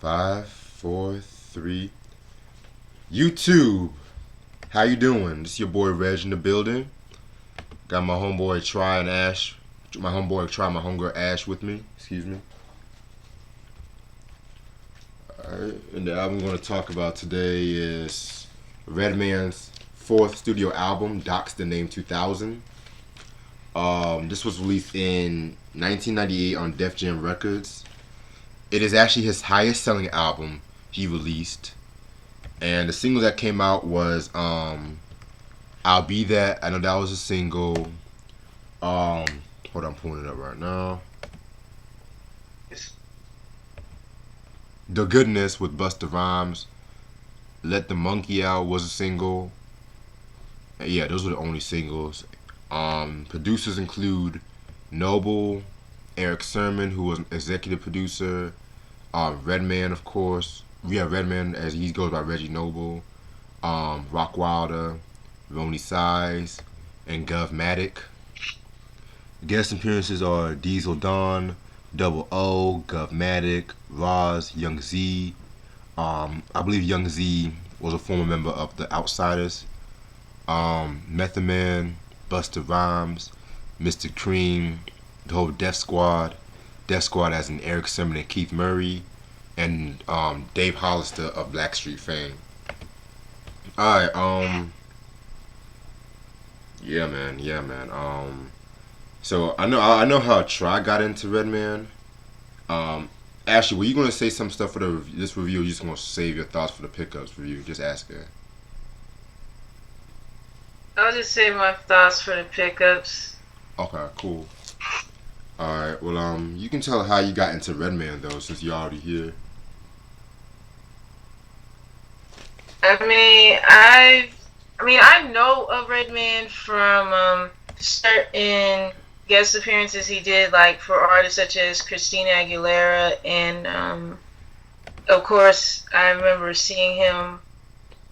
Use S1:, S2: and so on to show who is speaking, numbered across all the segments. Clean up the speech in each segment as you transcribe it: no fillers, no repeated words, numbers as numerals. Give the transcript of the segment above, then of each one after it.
S1: Five, four, three. YouTube, how you doing? This is your boy Reg in the building. Got my homeboy Try and Ash. My homeboy Try, my homegirl Ash with me. Excuse me. Alright, and the album we're going to talk about today is Redman's fourth studio album, Docs the Name 2000. This was released in 1998 on Def Jam Records. It is actually his highest selling album he released. And the single that came out was I'll Be That. I know that was a single. Hold on, I'm pulling it up right now. The Goodness with Busta Rhymes. Let the Monkey Out was a single. And yeah, those were the only singles. Producers include Noble, Eric Sermon, who was an executive producer, Redman, of course. We have Redman as he goes by Reggie Noble, Rock Wilder, Ronnie Size, and Govmatic. Guest appearances are Diesel Dawn, Double O, Govmatic, Roz, Young Z. I believe Young Z was a former member of the Outsiders. Method Man, Busta Rhymes, Mr. Cream, the whole Def Squad. Def Squad as in Eric Sermon and Keith Murray, and Dave Hollister of Blackstreet fame. Alright, yeah man. So I know how Try got into Redman. Ashley, were you gonna say some stuff for this review? Or you just gonna save your thoughts for the pickups review? Just ask her.
S2: I'll just save my thoughts for the pickups.
S1: Okay, cool. Alright, well you can tell how you got into Redman though, since you're already here.
S2: I know of Redman from certain guest appearances he did, like for artists such as Christina Aguilera, and of course I remember seeing him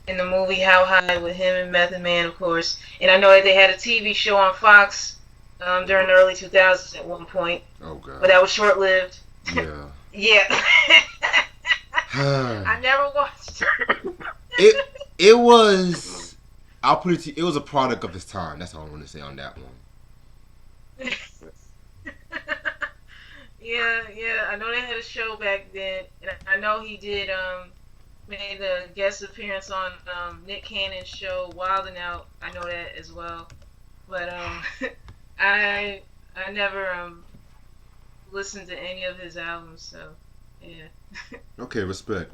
S2: in the movie How High with him and Method Man, of course. And I know that they had a TV show on Fox during the early 2000s at one point,
S1: Oh god.
S2: but that was short lived.
S1: Yeah.
S2: Yeah. I never watched it.
S1: it was I'll put it to you, it was a product of his time. That's all I want to say on that one.
S2: Yeah. I know they had a show back then, and I know he did made a guest appearance on Nick Cannon's show Wild 'N Out. I know that as well, but I never listened to any of his albums, so yeah.
S1: Okay, respect.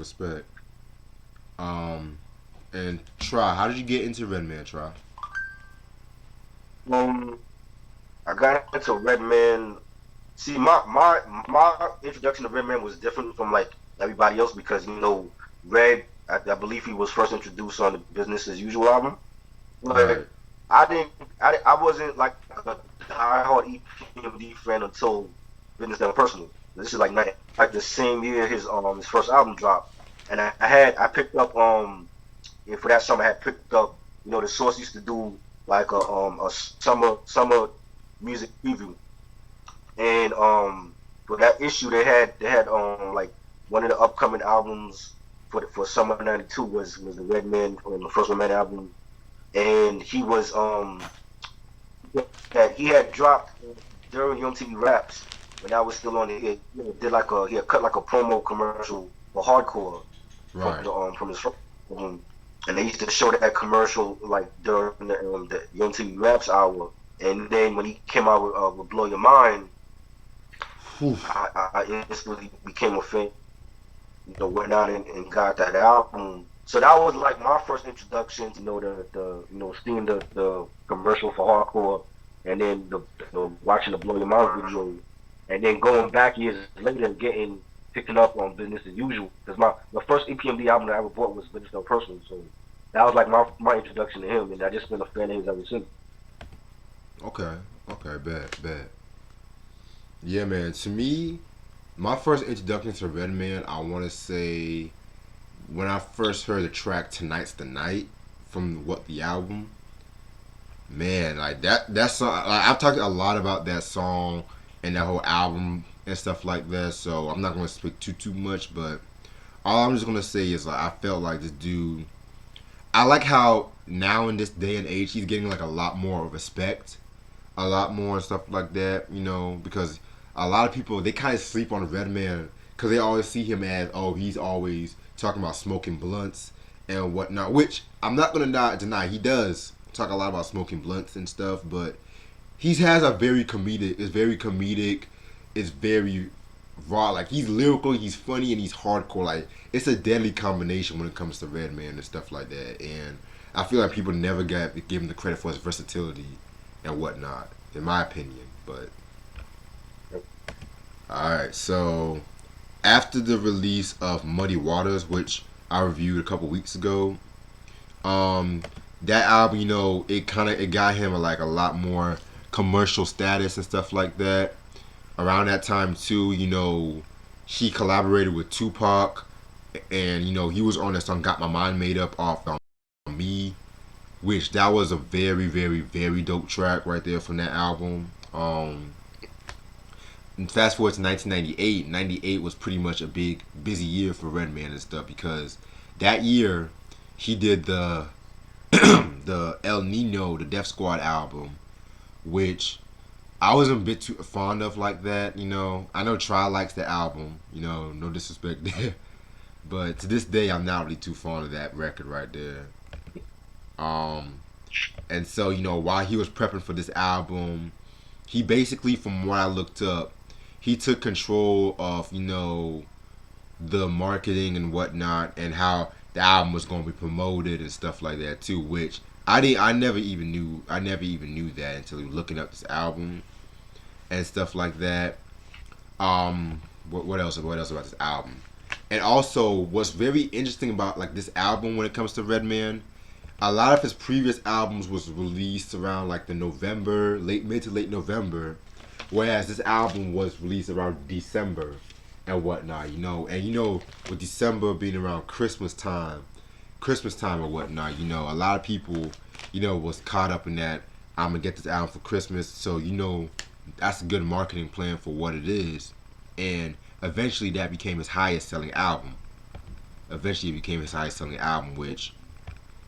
S1: And Try, how did you get into Redman, Try?
S3: Um, I got into Redman. See, my introduction to Redman was different from like everybody else because Red. I believe he was first introduced on the Business as Usual album.
S1: Right.
S3: Like, I wasn't like a diehard EPMD fan until Business Done Personal. This is like the same year his first album dropped, and I picked up and for that summer I had picked up the Source used to do like a summer music preview, and for that issue they had like one of the upcoming albums for summer '92 was the Redman the first Redman album, and he had dropped during Young TV Raps when I was still on it. He had cut like a promo commercial for Hardcore
S1: Right.
S3: from his first album, and they used to show that commercial like during the Young TV Raps hour. And then when he came out with Blow Your Mind,
S1: Whew.
S3: I instantly became a fan. Went out and got that album. So that was like my first introduction to seeing the commercial for Hardcore, and then the watching the Blow Your Mind video, and then going back years later and picking up on Business as Usual, because my first EPMD album that I ever bought was Business Done Personal. So that was like my introduction to him, and I just been a fan of his ever since.
S1: Okay, bad. Yeah, man. To me, my first introduction to Redman, I want to say when I first heard the track "Tonight's the Night" from the album. Man, like that song. Like, I've talked a lot about that song and that whole album and stuff like that. So I'm not gonna speak too much, but all I'm just gonna say is like I felt like this dude. I like how now in this day and age he's getting like a lot more respect, a lot more stuff like that. You know, because a lot of people they kind of sleep on Redman because they always see him as oh he's always talking about smoking blunts and whatnot. Which I'm not gonna not deny he does talk a lot about smoking blunts and stuff, but he has a very comedic. It's very comedic. It's very raw. Like he's lyrical, he's funny, and he's hardcore. Like it's a deadly combination when it comes to Redman and stuff like that. And I feel like people never got given the credit for his versatility and whatnot, in my opinion. But all right, so after the release of Muddy Waters, which I reviewed a couple weeks ago, um, that album, you know, it got him like a lot more commercial status and stuff like that. Around that time too, you know, he collaborated with Tupac, and you know he was on that song "Got My Mind Made Up" off Me, which that was a very, very, very dope track right there from that album. And fast forward to 1998. 98 was pretty much a big, busy year for Redman and stuff because that year he did the the El Nino, the Def Squad album, which I wasn't a bit too fond of like that, you know. I know Try likes the album, you know, no disrespect there. But to this day I'm not really too fond of that record right there. Um and so, you know, while he was prepping for this album, he basically from what I looked up, he took control of, you know, the marketing and whatnot and how the album was gonna be promoted and stuff like that too, which I never even knew that until looking up this album and stuff like that. What else? What else about this album? And also, what's very interesting about like this album when it comes to Redman, a lot of his previous albums was released around like the November, late mid to late November, whereas this album was released around December and whatnot. You know, and you know with December being around Christmas time or whatnot, you know, a lot of people, you know, was caught up in that. I'm gonna get this album for Christmas, so you know, that's a good marketing plan for what it is. And eventually, that became his highest selling album. Eventually, it became his highest selling album, which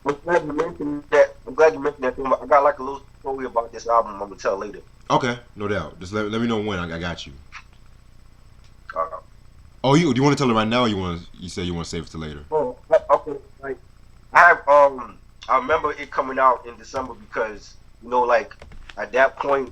S3: I'm glad you mentioned that. I'm glad you mentioned that. I got like a little story about this album. I'm gonna tell later.
S1: okay, no doubt. Just let me know when I got you.
S3: Uh,
S1: Oh, you do you want to tell it right now, or you say you want to save it to later?
S3: okay, like I have I remember it coming out in December because you know like at that point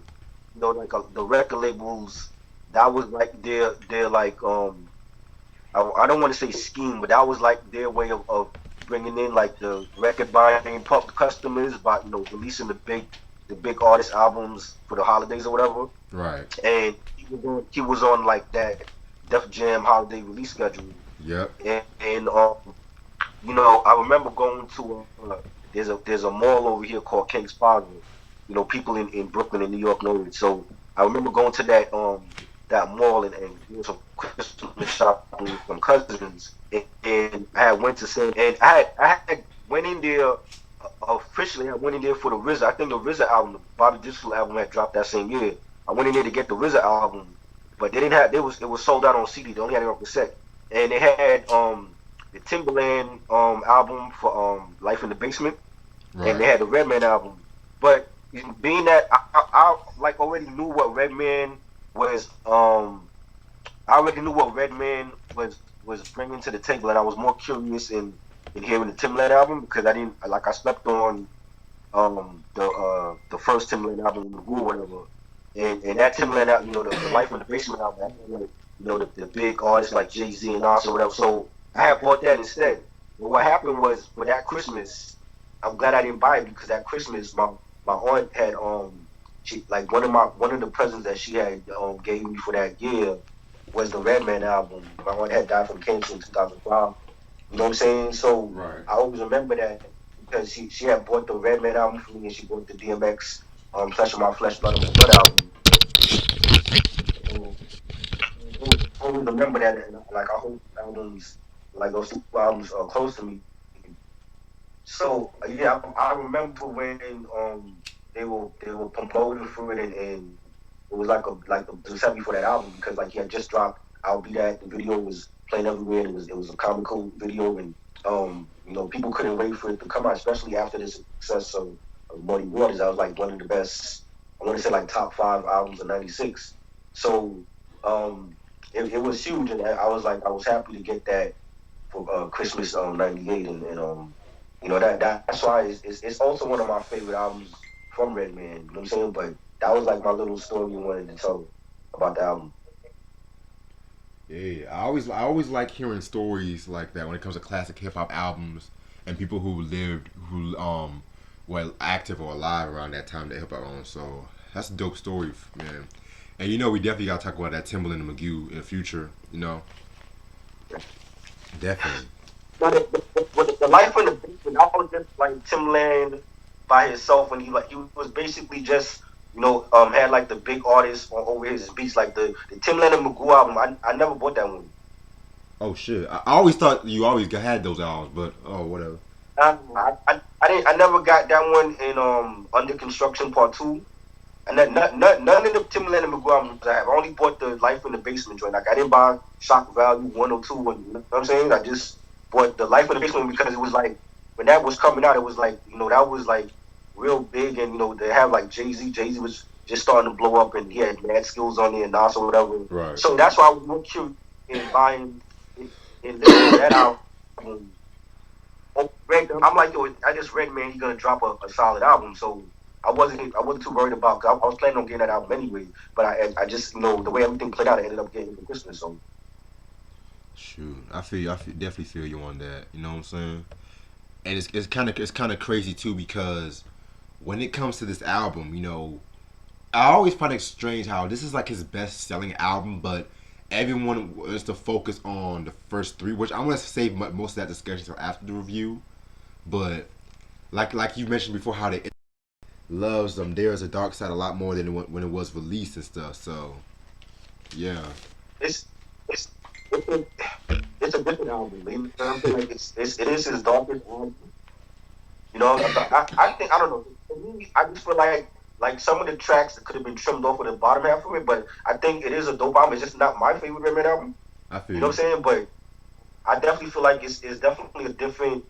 S3: you know like the record labels that was like their like I don't want to say scheme, but that was like their way of bringing in like the record buying pub customers by you know releasing the big artist albums for the holidays or whatever.
S1: Right.
S3: And he was on like that Def Jam holiday release schedule,
S1: Yep.
S3: and you know I remember going to there's a mall over here called King's Plaza. You know people in Brooklyn and New York know it. So I remember going to that mall and doing some Christmas shopping with some cousins, and I had went to say, and I had went in there officially. I went in there for the RZA. I think the RZA album, the Bobby Digital album, had dropped that same year. I went in there to get the RZA album, but they didn't have. It was sold out on CD. They only had it on cassette, and they had the Timberland album for Life in the Basement, and
S1: Right.
S3: they had the Redman album. But being that I like already knew what Redman was I already knew what Redman was bringing to the table, and I was more curious in hearing the Timbaland album because I didn't like I slept on the first Timbaland album, the Guru, whatever, and that Timbaland album, you know, the Life in the Basement album, like, you know, the big artists like Jay-Z and Nas or whatever. So I had bought that instead. But what happened was for that Christmas, I'm glad I didn't buy it because that Christmas my aunt had she like one of the presents that she had gave me for that year was the Redman album. My aunt had died from cancer in 2005. You know what I'm saying? So
S1: Right.
S3: I always remember that because she had bought the Redman album for me and she bought the DMX Flesh of My Flesh, Blood of My Blood album. So I always remember that and like I hope albums like those two albums are close to me. So yeah, I remember when they were promoting for it and it was like a just happy for that album because like he had just dropped I'll Be That. The video was playing everywhere. And it was a comical video, and people couldn't wait for it to come out, especially after the success of Muddy Waters. That was like one of the best. I want to say like top five albums of '96. So it was huge, and I was happy to get that for Christmas '98, and that's why it's also one of my favorite albums from Redman. You know what I'm saying? But that was like my little story you wanted to tell about the album.
S1: Yeah, I always like hearing stories like that when it comes to classic hip hop albums and people who lived who were active or alive around that time that hip hop on. So that's a dope story, man. And we definitely gotta talk about that Timberland and McGee in the future. Definitely.
S3: But the life in the basement, that was just like Timbaland by himself, and he was basically just had like the big artists on over his beats, like the Timbaland and Magoo album. I never bought that one.
S1: Oh shit! I always thought you always had those albums, but oh whatever.
S3: I never got that one in Under Construction Part Two. And then none of the Timbaland and Magoo albums I have. I only bought the Life in the Basement joint. Like I didn't buy Shock Value 102. And, you know what I'm saying? I just bought the Life in the Basement because it was like when that was coming out, it was like that was like real big, and they have like Jay-Z. Jay-Z was just starting to blow up, and he had mad skills on there and Nas or whatever.
S1: Right.
S3: So that's why I was more curious in buying in listening to that album. I'm like, yo, I just read, man, he's gonna drop a solid album. So I wasn't too worried about. Cause I was planning on getting that album anyway, but I just the way everything played out, I ended up getting it for Christmas. So
S1: shoot, definitely feel you on that. You know what I'm saying? And it's kind of crazy too because when it comes to this album, I always find it strange how this is like his best selling album, but everyone wants to focus on the first three, which I'm gonna save most of that discussion till after the review. But like you mentioned before, how they loves There's a Dark Side a lot more than when it was released and stuff. So yeah,
S3: it's it's it's a, it's a different album. You know what I'm saying? Like it is his darkest album. I think I don't know. For me, I just feel like some of the tracks that could have been trimmed off of the bottom half of it, but I think it is a dope album. It's just not my favorite Redman album.
S1: I feel
S3: You know what I'm saying? But I definitely feel like it's definitely a different.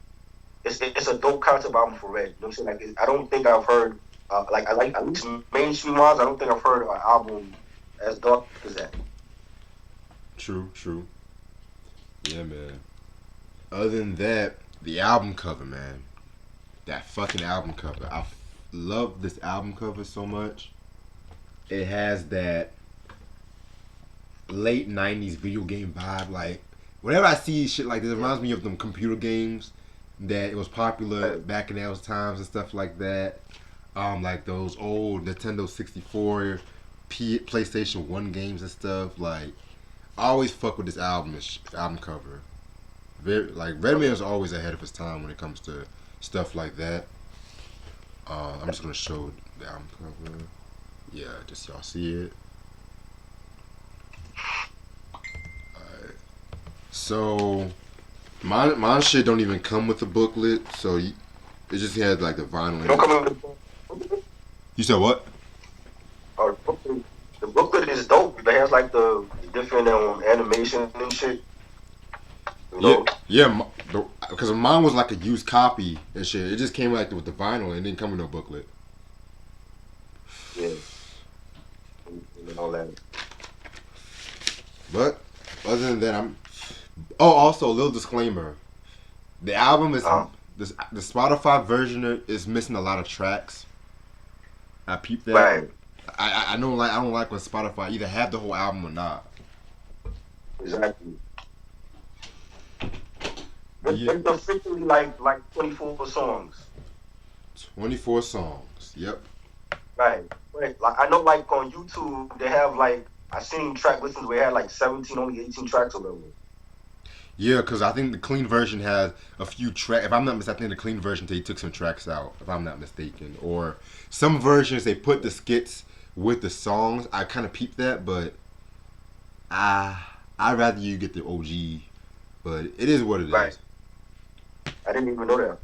S3: It's a dope concept album for Red. You know what I'm saying? Like I don't think I've heard I like at least mainstream wise. I don't think I've heard an album as dark as that.
S1: True. Yeah, man. Other than that, the album cover, man. That fucking album cover. Love this album cover so much. It has that late '90s video game vibe. Like whenever I see shit like this, it reminds me of them computer games that it was popular back in those times and stuff like that. Like those old Nintendo 64, PlayStation 1 games and stuff. Like I always fuck with this album cover. Redman is always ahead of his time when it comes to stuff like that. I'm just gonna show the album cover. Yeah, just y'all see it. Alright. So my shit don't even come with the booklet, so it just had like the vinyl in
S3: Don't
S1: it.
S3: come in with the
S1: You said what?
S3: the booklet is dope. It has like the different animation and shit.
S1: Yeah, because mine was like a used copy and shit. It just came like with the vinyl and didn't come with no booklet.
S3: Yeah. And all that.
S1: But other than that, also a little disclaimer: the album is the Spotify version is missing a lot of tracks. I peeped that.
S3: Right.
S1: I don't like when Spotify either have the whole album or not.
S3: Exactly.
S1: Yeah.
S3: It's officially like 24 songs.
S1: 24 songs. Yep.
S3: Right. Like I know, like on YouTube, they have like I seen track listings where it had like 17, only 18 tracks or whatever.
S1: Yeah, because I think the clean version has a few tracks. If I'm not mistaken, I think the clean version they took some tracks out. If I'm not mistaken, or some versions they put the skits with the songs. I kind of peeped that, but I'd rather you get the OG. But it is what it is.
S3: Right. I didn't even know that.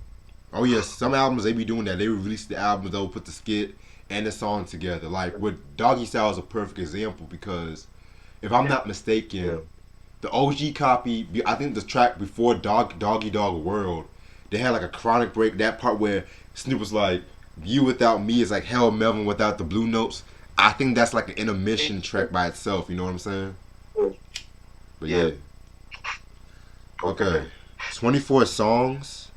S1: Oh yes, some albums they be doing that. They release the album, they'll put the skit and the song together. Like with Doggy Style is a perfect example because if I'm not mistaken, the OG copy, I think the track before Doggy Dog World, they had like a chronic break. That part where Snoop was like, "You without me is like Hell Melvin without the blue notes." I think that's like an intermission track by itself. You know what I'm saying? But
S3: Yeah.
S1: yeah, okay,
S3: Okay.
S1: 24 songs.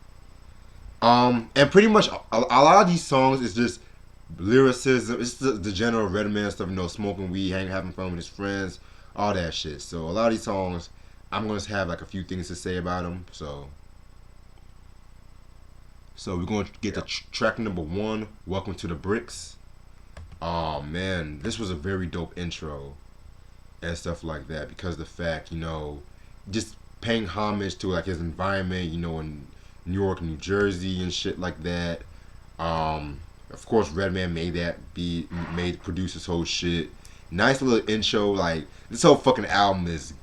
S1: And pretty much a lot of these songs is just lyricism. It's the general Redman stuff. You know, smoking weed, having fun with his friends, all that shit. So a lot of these songs, I'm gonna have like a few things to say about them. So we're gonna get to
S3: Yeah.
S1: track number one. Welcome to the Bricks. Oh man, this was a very dope intro and stuff like that because of the fact, just paying homage to like his environment, in New York, New Jersey, and shit like that. Of course, Redman made produce this whole shit. Nice little intro. Like this whole fucking album is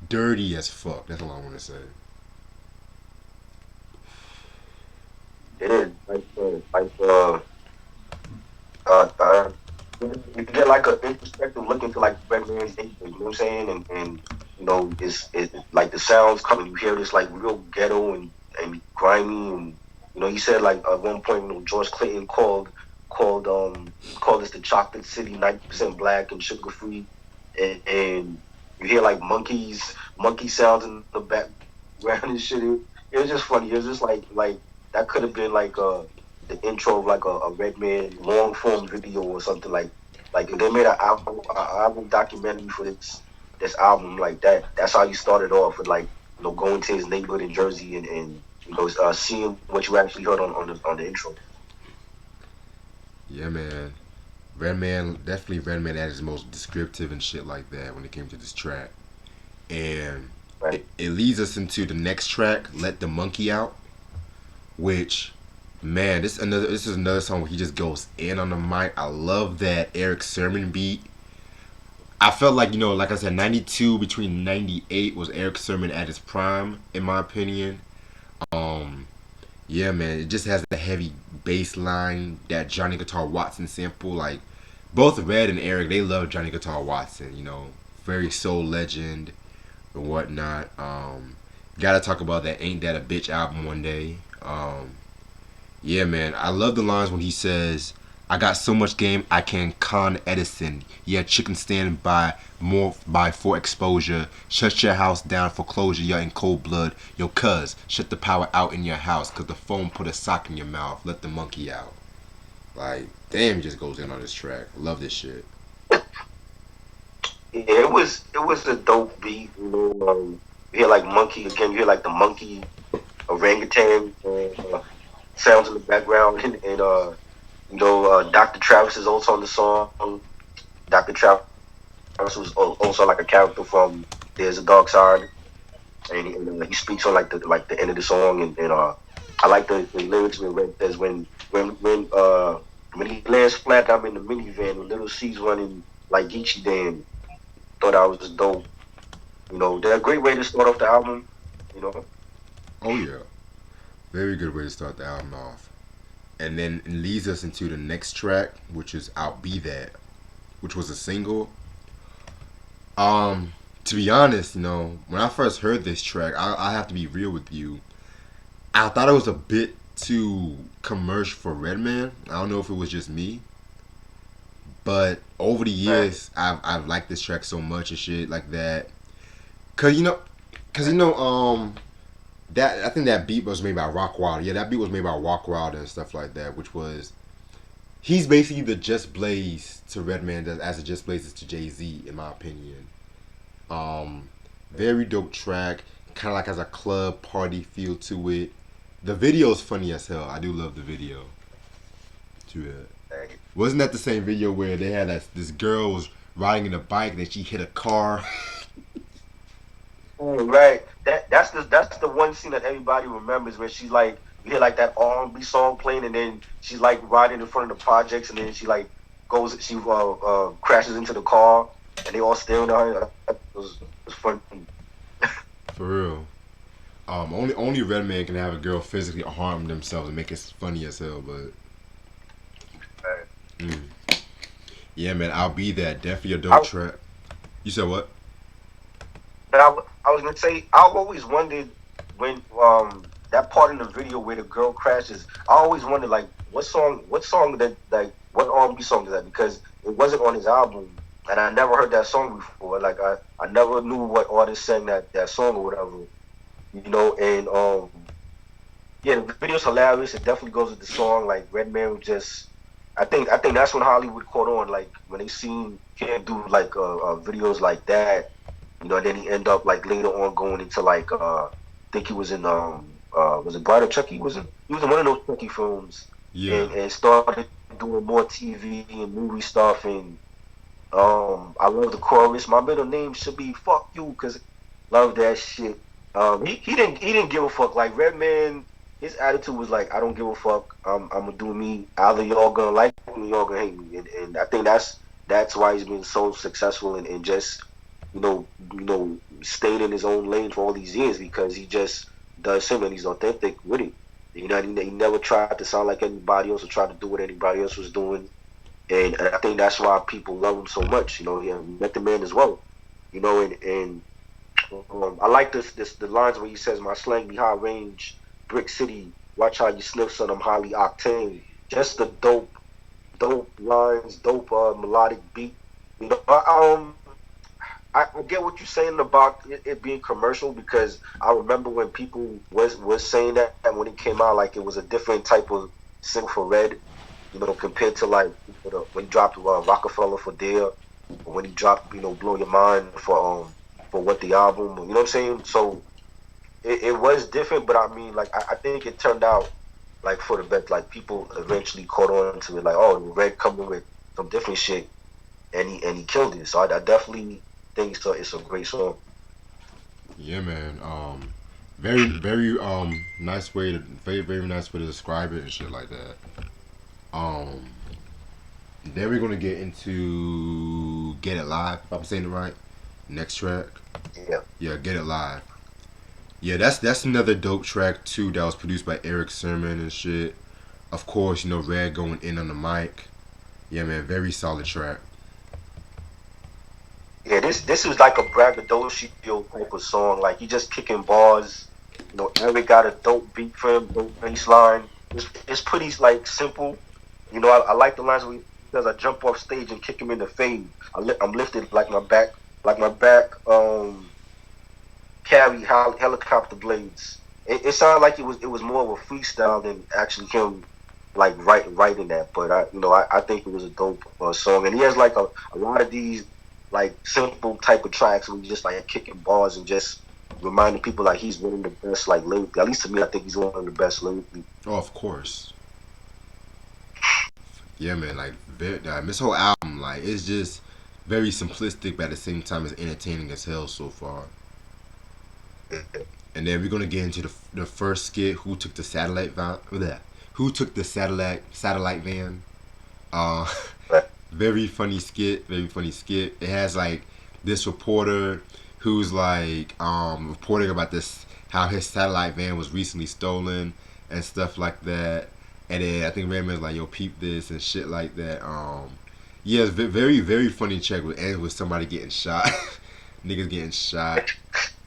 S1: dirty as fuck. That's all I want to say.
S3: It is uh, you get like an introspective look into like Redman's day, you know what I'm saying? And it's like the sounds coming. You hear this like real ghetto and grimy, and he said like at one point, George Clinton called this the chocolate city, 90% black and sugar free, and you hear like monkey sounds in the background and shit. It was just funny. It was just like that could have been like the intro of like a Redman long form video or something like if they made an album documentary for this album like that. That's how you started off with like going to his neighborhood in Jersey and seeing what you actually heard on the intro.
S1: Yeah, man. Redman, definitely Redman at his most descriptive and shit like that when it came to this track. And
S3: Right.
S1: it leads us into the next track, Let the Monkey Out, which, man, this is another song where he just goes in on the mic. I love that Eric Sermon beat. I felt like, like I said, 92 between 98 was Eric Sermon at his prime, in my opinion. Um, yeah, man, it just has the heavy bass line, that Johnny Guitar Watson sample. Like, both Red and Eric, they love Johnny Guitar Watson, very soul legend and whatnot. Gotta talk about that Ain't That a Bitch album one day. Yeah, man, I love the lines when he says, "I got so much game I can con Edison. Yeah, chicken stand by for exposure. Shut your house down for closure. You're in cold blood. Yo, cuz, shut the power out in your house. Cause the phone put a sock in your mouth. Let the monkey out." Like, damn, he just goes in on this track. Love this shit.
S3: Yeah, it was a dope beat. You hear like monkey again. You hear like the monkey orangutan sounds in the background, and Dr. Travis is also on the song. Dr. Travis was also like a character from There's a Dark Side, and he speaks on like the end of the song, and I like the lyrics when Red says when he lands flat, I'm in the minivan with little C's running like Geechee Dan. Thought I was dope. They're a great way to start off the album. You know,
S1: Oh yeah, very good way to start the album off. And then it leads us into the next track, which is "I'll Be That," which was a single. To be honest, when I first heard this track, I have to be real with you. I thought it was a bit too commercial for Redman. I don't know if it was just me, but over the
S3: right?
S1: years, I've liked this track so much and shit like that. Cause you know, cause that I think that beat was made by Rock Wild. Yeah, that beat was made by Rock Wild and stuff like that, which was he's basically the Just Blaze to Redman as the Just Blaze is to Jay Z, in my opinion. Um, Very dope track, kind of like has a club party feel to it. The video is funny as hell. I do love the video to it.
S3: Right.
S1: Wasn't that the same video where they had this girl was riding in a bike and then she hit a car?
S3: Right. That's the one scene that everybody remembers where she's like you hear like that R&B song playing and then she's like riding in front of the projects and then she like crashes into the car and they all staring at her. That was fun.
S1: For real. Only Redman can have a girl physically harm themselves and make it funny as hell. But
S3: Right.
S1: mm. Yeah, man, I'll be that. Definitely a dope
S3: I,
S1: track. You said what?
S3: But I was gonna say I've always wondered when that part in the video where the girl crashes. I always wondered like what song that like what R&B song is that, because it wasn't on his album and I never heard that song before. Like I never knew what artist sang that song or whatever, and yeah, the video's hilarious. It definitely goes with the song. Like Redman was just, I think that's when Hollywood caught on. Like when they seen him do like videos like that, and then he end up like later on going into like I think he was in was it Bride of Chucky? He was in one of those Chucky films,
S1: Yeah.
S3: and started doing more TV and movie stuff. And I love the chorus. My middle name should be "fuck you" because love that shit. He didn't give a fuck. Like Redman, his attitude was like, I don't give a fuck. I'm gonna do me. Either y'all gonna like me, y'all gonna hate me. And I think that's why he's been so successful and just stayed in his own lane for all these years, because he just does him and he's authentic with it. He never tried to sound like anybody else or tried to do what anybody else was doing. And I think that's why people love him so much. Yeah, we met the man as well. And I like the lines where he says, "My slang be high range, brick city. Watch how you sniff, son. I'm highly octane." Just the dope lines, dope melodic beat. You know, I, um, I get what you're saying about it being commercial, because I remember when people was saying that when it came out, like it was a different type of single for Red, compared to like when he dropped Rockefeller for Dare, or when he dropped Blow Your Mind for What the Album, you know what I'm saying? So it was different, but I mean, like I think it turned out like for the best. Like people eventually caught on to it, like, oh, Red coming with some different shit, and he killed it. So I definitely think it's a great song.
S1: Yeah, man. Very very nice way to very nice way to describe it and shit like that. Um, then we're gonna get into Get It Live. If I'm saying it right. Next track.
S3: Yeah,
S1: Yeah, Get It Live. Yeah, that's another dope track too that was produced by Eric Sermon and shit. Of course, Red going in on the mic. Yeah, man, very solid track.
S3: yeah. This was like a braggadocio type of song. Like he just kicking bars. Eric got a dope beat for him, dope bass line. It's pretty like simple. I like the lines where he says, "I jump off stage and kick him in the fade. I'm lifted like my back carry helicopter blades." It sounded like it was more of a freestyle than actually him like writing that. But I think it was a dope song, and he has like a lot of these like simple type of tracks where he's just like kicking bars and just reminding people like he's one of the best like lyrically. At least to me, I think he's one of the best lyrically.
S1: Oh, of course. Yeah, man. Like this whole album, like it's just very simplistic, but at the same time, it's entertaining as hell so far. And then we're gonna get into the first skit. Who took the satellite van? Who took the satellite van? Uh, very funny skit. Very funny skit. It has like this reporter who's like reporting about this how his satellite van was recently stolen and stuff like that. And then I think Redman's like, "Yo, peep this" and shit like that. Yeah, it's very very funny check with ends with somebody getting shot, niggas getting shot.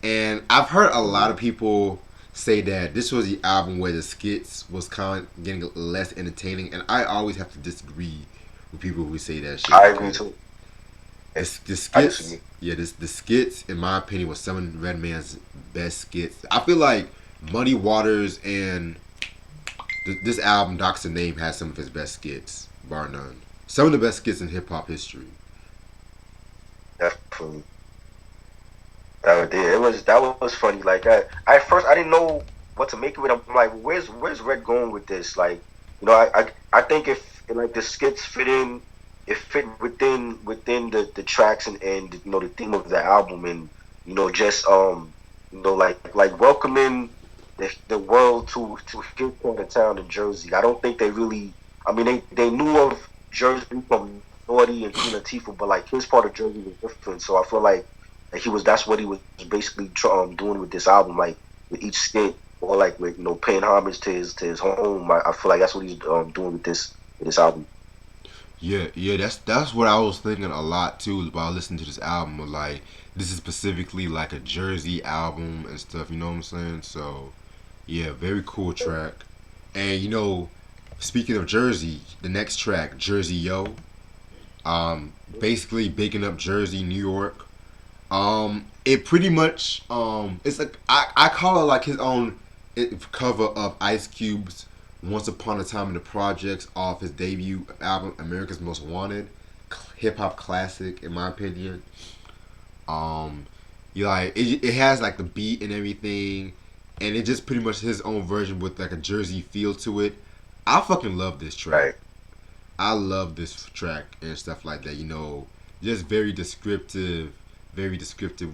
S1: And I've heard a lot of people say that this was the album where the skits was kind of getting less entertaining, and I always have to disagree with people who say that shit
S3: I agree
S1: because
S3: too.
S1: the
S3: I
S1: skits,
S3: disagree.
S1: yeah, the skits, in my opinion, was some of Redman's best skits. I feel like Muddy Waters and this album, Doc's the Name, has some of his best skits, bar none. Some of the best skits in hip hop history.
S3: Definitely. That did. That was funny. Like at first I didn't know what to make of it. I'm like, where's Red going with this? Like, I think if like the skits fit in, it fit within the tracks and the theme of the album, and just like welcoming the world to his part of town in Jersey. I don't think they really. I mean, they knew of Jersey from Naughty and Queen Latifah, but like his part of Jersey was different. So I feel like that's what he was basically doing with this album, like with each skit, or like with paying homage to his home. I feel like that's what he's doing with this album.
S1: Yeah, that's what I was thinking a lot too while listening to this album. Was like, this is specifically like a Jersey album and stuff. You know what I'm saying? So, yeah, very cool track. And speaking of Jersey, the next track, Jersey Yo, basically bigging up Jersey, New York. It pretty much it's like I call it like his own cover of Ice Cube's "Once Upon a Time in the Projects" off his debut album, America's Most Wanted, hip hop classic in my opinion. Um, you like it has like the beat and everything, and it just pretty much his own version with like a Jersey feel to it. I fucking love this track.
S3: Right.
S1: I love this track and stuff like that. Just very descriptive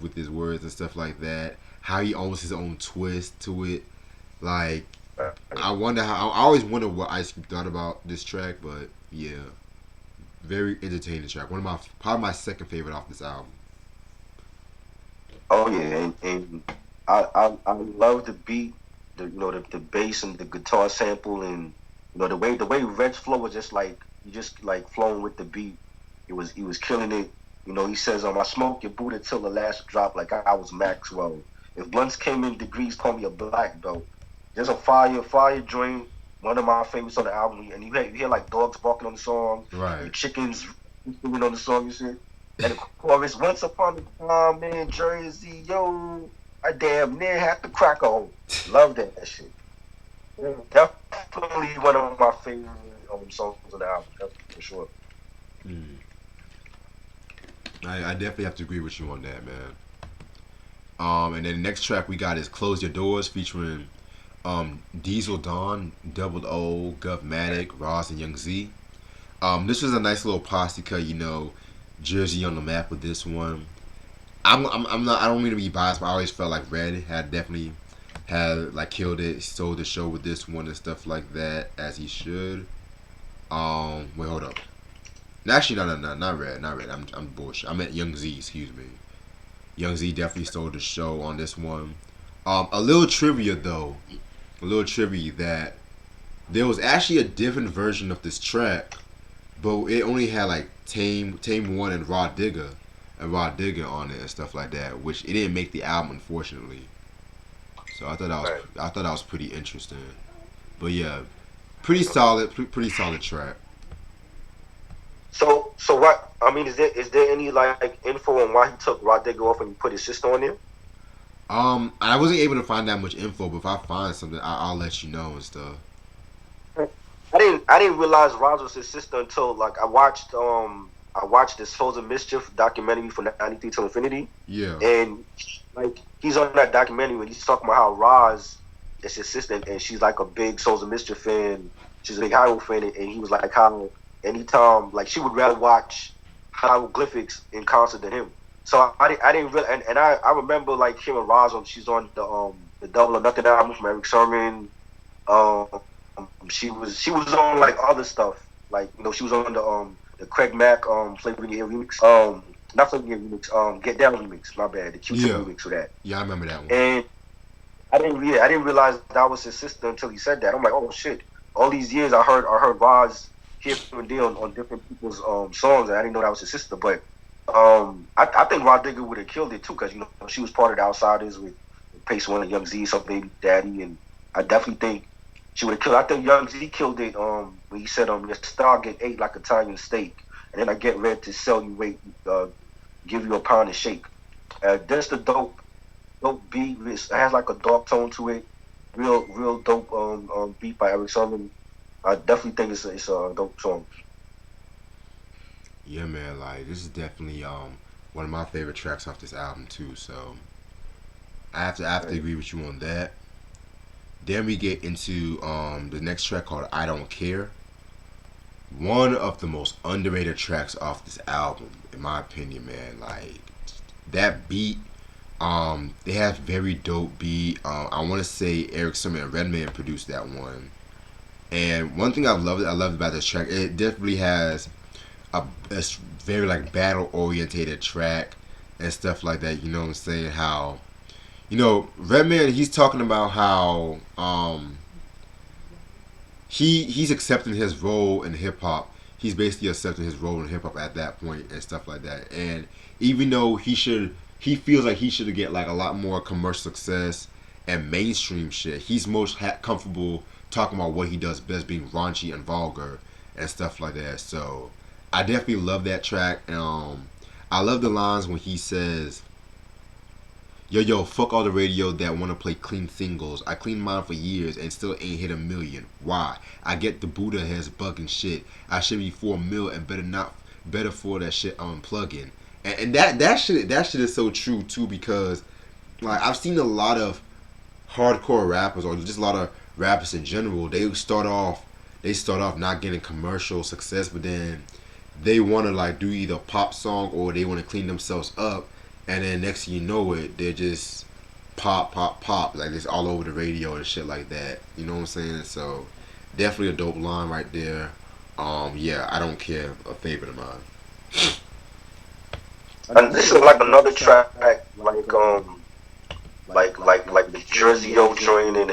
S1: with his words and stuff like that. How he owns his own twist to it. Like,
S3: Right.
S1: I always wonder what Ice Cube thought about this track, but yeah, very entertaining track. One of my probably my second favorite off this album.
S3: Oh yeah, and I love the beat, the bass and the guitar sample, and the way Red's flow was just like you just like flowing with the beat. He was killing it. He says, "I smoke your Buddha till the last drop, like I was Maxwell. If blunts came in degrees, call me a black belt." There's a fire joint. One of my favorites on the album, and you hear like dogs barking on the song,
S1: Right.
S3: and chickens on the song and shit. And the chorus, once upon a time in Jersey, yo, I damn near had to crack a hole. Love that shit. Yeah, definitely one of my favorite songs on the album, for sure.
S1: Mm. I definitely have to agree with you on that, man. And then the next track we got is "Close Your Doors" featuring Diesel Dawn, Double O, Govmatic, Ross, and Young Z. This was a nice little posse cut, Jersey on the map with this one. I'm not. I don't mean to be biased, but I always felt like Red had definitely had like killed it, stole the show with this one and stuff like that, as he should. Wait, hold up. Actually, no, not Red, not Red. I'm bullshit. I meant Young Z. Excuse me. Young Z definitely stole the show on this one. A little trivia though, a little trivia that there was actually a different version of this track, but it only had like Tame One and Raw Digger on it and stuff like that, which it didn't make the album unfortunately. So
S3: Right.
S1: I thought that was pretty interesting. But yeah, pretty solid, pretty solid track.
S3: So what? I mean, is there any like info on why he took Rod Digger off and he put his sister on there?
S1: I wasn't able to find that much info, but if I find something, I'll let you know and stuff.
S3: I didn't realize Roz was his sister until like I watched this Souls of Mischief documentary from '93 to Infinity,
S1: Yeah,
S3: and like he's on that documentary when he's talking about how Roz is his sister and she's like a big Souls of Mischief fan. She's a big Hyrule fan, and he was like how anytime like she would rather watch hieroglyphics in concert than him. So I didn't really and I remember like hearing Roz on she's on the Double or Nothing album from Eric Sermon. Um, she was on like other stuff. Like she was on the Craig Mack Flavor in Your Ear remix. Not Flavor in Your Ear remix. Get Down remix. My bad. The Q-Tip
S1: yeah,
S3: remix for that.
S1: yeah. I remember that one.
S3: And I didn't realize that was his sister until he said that. I'm like, oh shit. All these years I heard Roz here and there on different people's songs, and I didn't know that was his sister. But I think Rod Digger would have killed it too, because she was part of the Outsiders with Pace One and Young Z, some Baby Daddy, and I definitely think she would have killed. I think Young Z killed it when he said your star get ate like Italian steak, and then I get ready to sell you weight, give you a pound of shake. That's the dope beat. It has like a dark tone to it. Real dope beat by Eric Sermon. I definitely think it's a dope song.
S1: Yeah, man. Like this is definitely one of my favorite tracks off this album too. So I have to
S3: Right.
S1: agree with you on that. Then we get into the next track called "I Don't Care." One of the most underrated tracks off this album, in my opinion, man. Like that beat, they have very dope beat. I want to say Eric Sermon and Redman produced that one. And one thing I loved about this track, it definitely has a very like battle orientated track and stuff like that. You know what I'm saying? How Redman, he's talking about how he's accepting his role in hip hop. he's basically accepting his role in hip hop at that point and stuff like that. And even though he feels like he should get like a lot more commercial success and mainstream shit. He's most comfortable talking about what he does best, being raunchy and vulgar and stuff like that. So I definitely love that track. I love the lines when he says, yo, fuck all the radio that want to play clean singles. I cleaned mine for years and still ain't hit a million. Why? I get the Buddha has bugging shit. I should be 4 mil and better for that shit unplugging. And that shit is so true too, because like I've seen a lot of hardcore rappers or just a lot of rappers in general. They start off not getting commercial success, but then they want to like do either a pop song or they want to clean themselves up, and then next thing you know it, they're just pop, pop, pop, like it's all over the radio and shit like that. You know what I'm saying? So definitely a dope line right there. Yeah, I don't care, a favorite of mine.
S3: And this is like another track, like the Jersey O joint and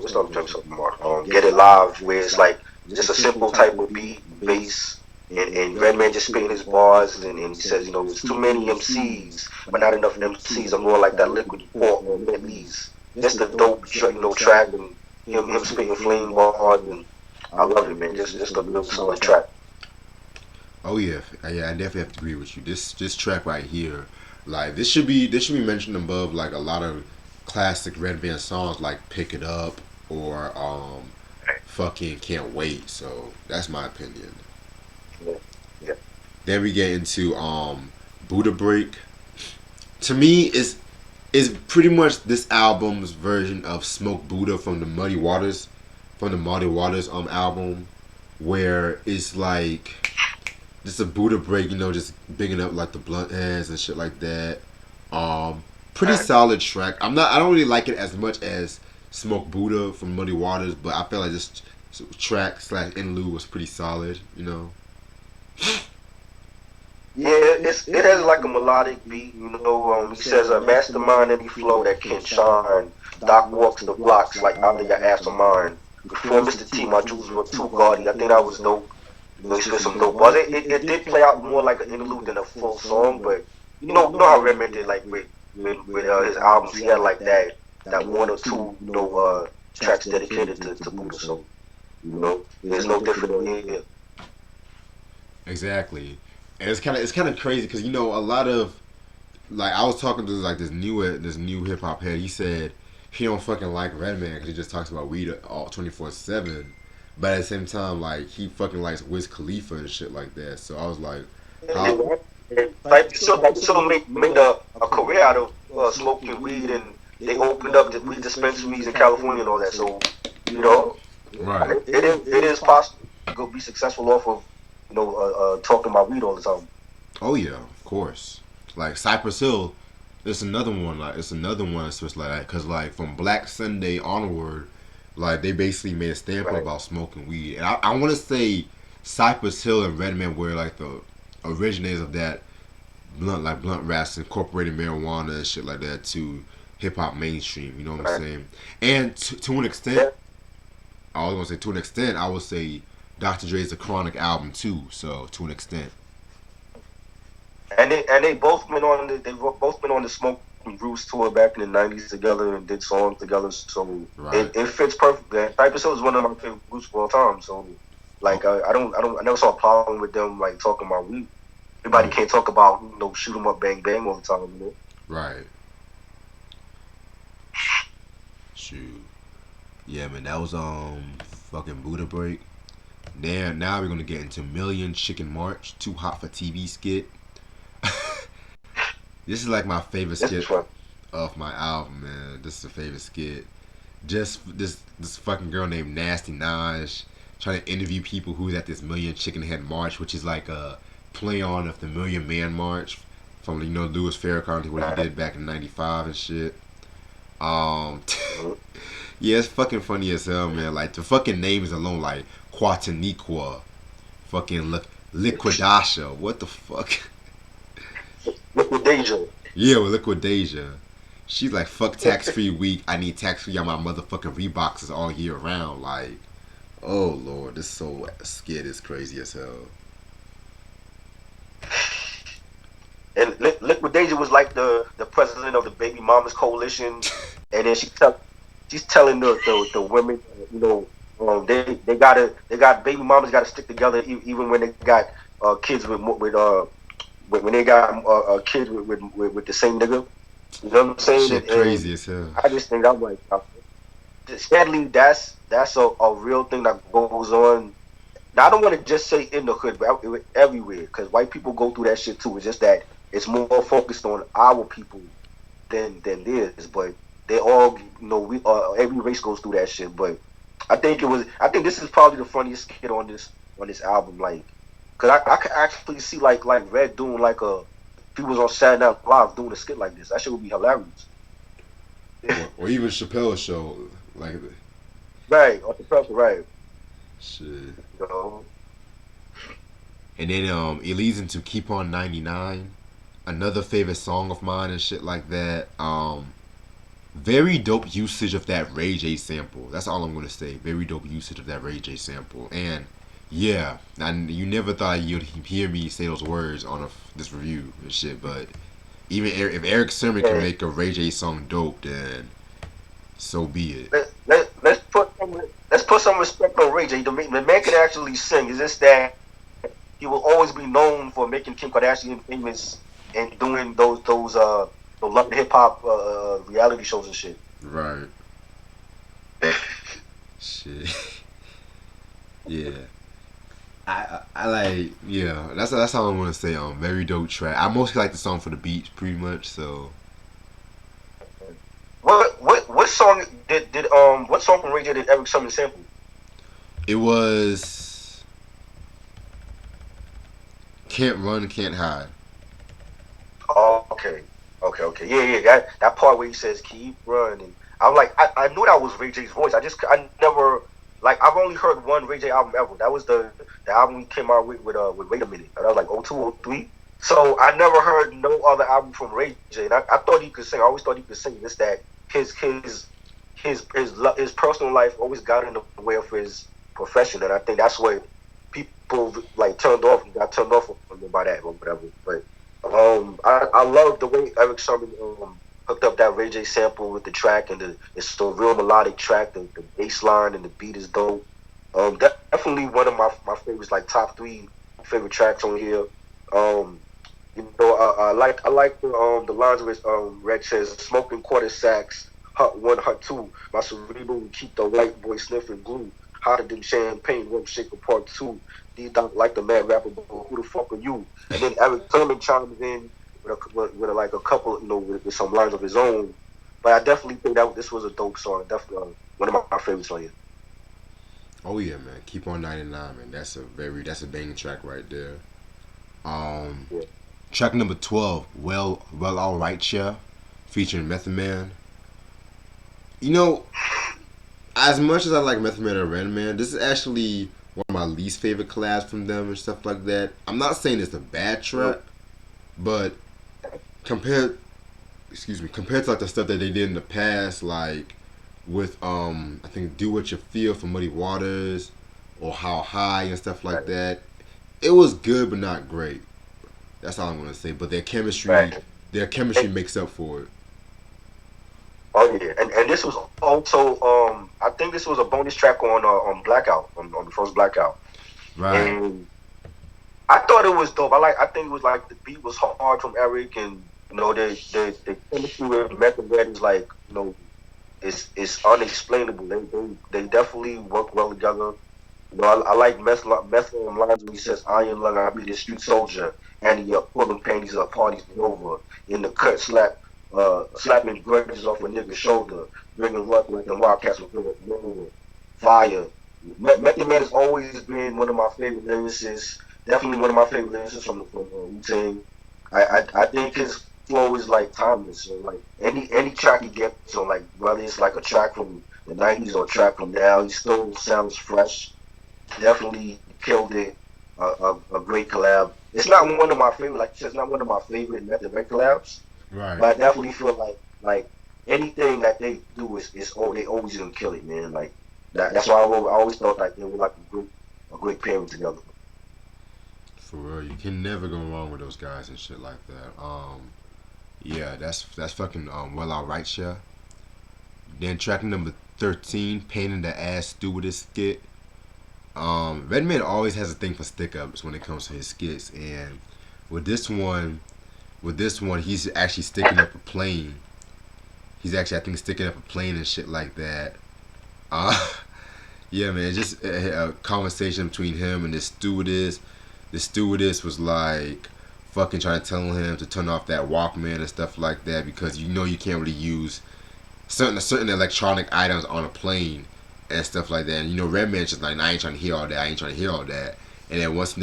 S3: what's the other track talking about? Get It Live, where it's like just a simple type of beat, bass, and Redman just spitting his bars, and he says, there's too many MCs, but not enough MCs. I'm more like that liquid port or Bentley's. Just a dope, track, and him spitting flame bars, and I love it, man. Just a real solid track.
S1: Oh yeah, yeah, I definitely have to agree with you. This track right here, like this should be mentioned above like a lot of classic Red Band songs like Pick It Up or fucking Can't Wait. So that's my opinion.
S3: Yeah, yeah.
S1: Then we get into Buddha Break. To me, is pretty much this album's version of Smoke Buddha from the Muddy Waters album, where it's like just a Buddha break, just bigging up like the blunt heads and shit like that. Pretty solid track. I don't really like it as much as Smoke Buddha from Muddy Waters, but I feel like this track slash interlude was pretty solid.
S3: Yeah, it has like a melodic beat, he says a mastermind any flow that can shine. Doc walks the blocks like out of your ass of mine. Before Mr. T, my jewels were too gaudy. I think that was dope. He spit some dope bars. It did play out more like an interlude than a full song, but you know how Redman did like with his albums. He had like that one or two tracks dedicated to Buddha. So there's no different here.
S1: Exactly. And it's kind of crazy because a lot of like I was talking to like this new hip hop head. He said he don't fucking like Redman because he just talks about weed all 24/7. But at the same time, like he fucking likes Wiz Khalifa and shit like that. So I was like, how?
S3: Like so made a career out of smoking weed, and they opened up the weed dispensaries in California and all that. So
S1: Right.
S3: it is possible to go be successful off of talking about weed all the time.
S1: Oh yeah, of course. Like Cypress Hill, it's another one. Like it's another one that's just like that. Cause like from Black Sunday onward, like they basically made a staple
S3: Right.
S1: about smoking weed. And I want to say Cypress Hill and Redman were like the originators of that blunt raps incorporating marijuana and shit like that to hip hop mainstream. You know what I'm
S3: Right.
S1: saying? And to an
S3: Yeah.
S1: extent, I was gonna say to an extent, I would say Dr. Dre's The Chronic album too. So to an extent,
S3: And they both been on the Smoke and Bruce tour back in the '90s together and did songs together. So
S1: right?
S3: it fits perfect. Man. Cypress Hill is one of my favorite groups of all time. So like I never saw a problem with them like talking about weed. Everybody
S1: Oh,
S3: can't talk about shoot 'em up, bang bang all the time.
S1: right. Shoot. Yeah, man, that was fucking Buddha Break. Now we're gonna get into Million Chicken March, Too Hot for TV skit. This is like my favorite
S3: This is
S1: skit
S3: fun.
S1: of my album, man. This is a favorite skit. Just this fucking girl named Nasty Naj trying to interview people who's at this Million Chicken Head March, which is like a play on of the Million Man March from Louis Farrakhan, what he did back in '95 and shit. Um, yeah, it's fucking funny as hell, man. Like the fucking names alone, like Quataniqua, fucking Liquidasha. What the fuck?
S3: With Deja.
S1: Yeah, with Liquidasia. She's like, fuck tax free week. I need tax free on my motherfucking Reeboks all year round. Like, Oh Lord, this so skit is crazy as hell.
S3: And Liquid Daisy was like the president of the Baby Mamas Coalition, and then she's telling the women, they got baby mamas got to stick together even when they got kids when they got kids with the same nigga. You know what I'm saying?
S1: Shit
S3: And
S1: crazy as hell.
S3: I just think I'm like, sadly, that's a real thing that goes on. Now I don't want to just say in the hood, but everywhere, because white people go through that shit too. It's just that it's more focused on our people than theirs. But they all, we every race goes through that shit. But I think this is probably the funniest skit on this album. Like, cause I could actually see like Red doing like if he was on Saturday Night Live doing a skit like this. That shit would be hilarious.
S1: Or even Chappelle's show, like
S3: Right, on the pressure, right.
S1: shit.
S3: You know,
S1: And then it leads into Keep On 99, another favorite song of mine and shit like that. Very dope usage of that Ray J sample. That's all I'm gonna say. Very dope usage of that Ray J sample. And yeah, and you never thought you'd hear me say those words on this review and shit. But even if Eric Sermon can
S3: yeah.
S1: make a Ray J song dope, then so be it.
S3: Let's put some respect on Ray J. The man can actually sing. It's just that he will always be known for making Kim Kardashian famous and doing those love hip hop reality shows and shit.
S1: Right. Shit. Yeah. I like that's all I want to say. Very dope track. I mostly like the song for the beats, pretty much. So
S3: What song what song from Ray J did Eric Sermon sample?
S1: it was Can't Run, Can't Hide.
S3: Oh, okay. Yeah. That part where he says keep running. I'm like, I knew that was Ray J's voice. I never like I've only heard one Ray J album ever. That was the album he came out with Wait a Minute. That was like 02, 03. So I never heard no other album from Ray J. And I thought he could sing. I always thought he could sing. Just that his personal life always got in the way of his profession, and I think that's what people like got turned off from him by that or whatever. But I love the way Eric Sermon hooked up that Ray J sample with the track, and it's a real melodic track. The bass line and the beat is dope. Definitely one of my favorites, like top three favorite tracks on here. Um, I like the lines where Red says smoking quarter sacks, hut one, hut two. My cerebral will keep the white boy sniffing glue. Hotter than champagne, one shaker part two. D Doc like the mad rapper, but who the fuck are you? And then Eric Clement chimes in with like a couple, with some lines of his own. But I definitely think that this was a dope song. Definitely one of my favorites on here.
S1: Oh yeah, man. Keep on 99, man. That's a banging track right there. Um,
S3: Yeah.
S1: Track number 12, Well Alright Yeah, featuring Method Man. You know, as much as I like Method Man and Redman, this is actually one of my least favorite collabs from them and stuff like that. I'm not saying it's a bad track, but compared, compared to like the stuff that they did in the past, like with I think Do What You Feel from Muddy Waters or How High and stuff like
S3: Right.
S1: that, it was good but not great. That's all I'm gonna say. But
S3: Right.
S1: their chemistry makes up for it.
S3: Oh yeah, and this was also I think this was a bonus track on Blackout on the first Blackout,
S1: Right.
S3: and I thought it was dope. I think it was like the beat was hard from Eric, and the chemistry with Method Man is like it's unexplainable. They definitely work well together. I like Meth lines when he says, "Iron lung, I be the street soldier, and he pulling panties up, parties over in the cut, slapping grudges off a nigga's shoulder, bringing luck like the Wildcats with fire." Method Man has always been one of my favorite lyricists. Definitely one of my favorite lyricists from Wu-Tang. I think his flow is like timeless. So like any track he gets on, like whether it's like a track from the '90s or a track from now, he still sounds fresh. Definitely killed it. A great collab. It's not one of my favorite, like you said, it's not one of my favorite Method Man collabs,
S1: Right.
S3: but I definitely feel like anything that they do is they always gonna kill it, man. Like That's why I always thought like they were like a great pairing together.
S1: For real, you can never go wrong with those guys and shit like that. Yeah, that's fucking well alright, yeah. Then track number 13, Pain in the Ass Stewardess skit. Redman always has a thing for stick ups when it comes to his skits, and with this one, he's actually sticking up a plane. He's actually, I think, sticking up a plane and shit like that. Uh, yeah, man, just a conversation between him and the stewardess. The stewardess was like fucking trying to tell him to turn off that Walkman and stuff like that because you know you can't really use certain electronic items on a plane and stuff like that. And you know, Redman's just like, nah, I ain't trying to hear all that. I ain't trying to hear all that. And then once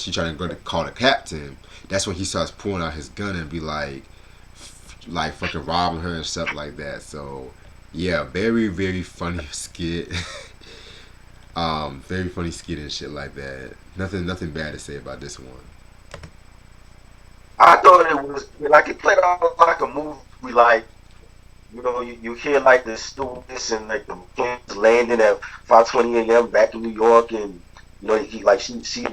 S1: you trying to go to call the captain, that's when he starts pulling out his gun and be like fucking robbing her and stuff like that. So yeah, very very funny skit. Very funny skit and shit like that. Nothing bad to say about this one.
S3: I thought it was like it played out like a movie. Like you hear like the stewardess and like the planes landing at 5:20 a.m. back in New York, and he like she she's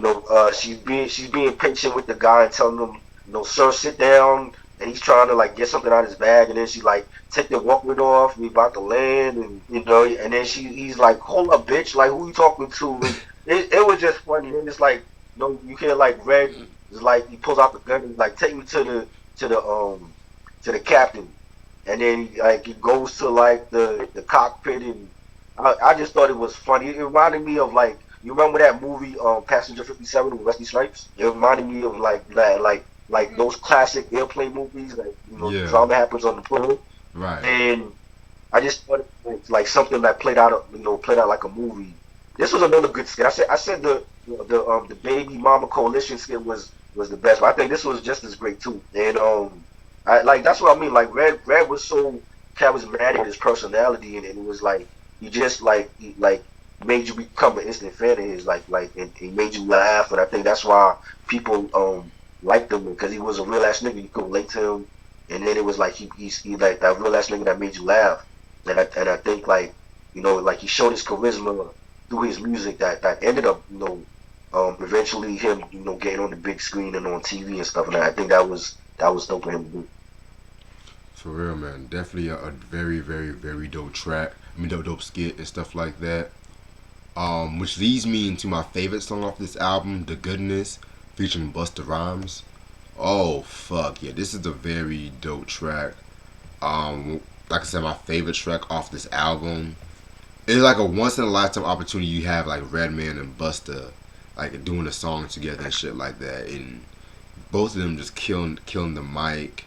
S3: being patient with the guy and telling him, sir, sit down, and he's trying to like get something out of his bag, and then she like take the walkman off, we about to land, and and then he's like, hold up, bitch, like who you talking to? And it was just funny. And it's like you hear like Red is like he pulls out the gun and like take me to the to the captain, and then like he goes to like the cockpit, and I just thought it was funny. It reminded me of like you remember that movie Passenger 57 with Wesley Snipes. It reminded me of like that like those classic airplane movies. Like the
S1: Yeah,
S3: drama happens on the plane,
S1: right.
S3: and I just thought it was like something that played out like a movie. This was another good skit. I said the baby mama coalition skit was the best, but I think this was just as great too. And I like that's what I mean. Like Red was so charismatic in his personality, and it was like he just he made you become an instant fan of his. And he made you laugh, and I think that's why people liked him because he was a real ass nigga. You could relate to him, and then it was like he like that real ass nigga that made you laugh. And I think like like he showed his charisma through his music that ended up eventually him getting on the big screen and on TV and stuff. And I think that was dope for him to do.
S1: For real, man. Definitely a very, very, very dope track. I mean, dope skit and stuff like that. Which leads me into my favorite song off this album, The Goodness, featuring Busta Rhymes. Oh, fuck. Yeah, this is a very dope track. Like I said, my favorite track off this album. It's like a once in a lifetime opportunity you have, like Redman and Busta, like doing a song together and shit like that. And both of them just killing the mic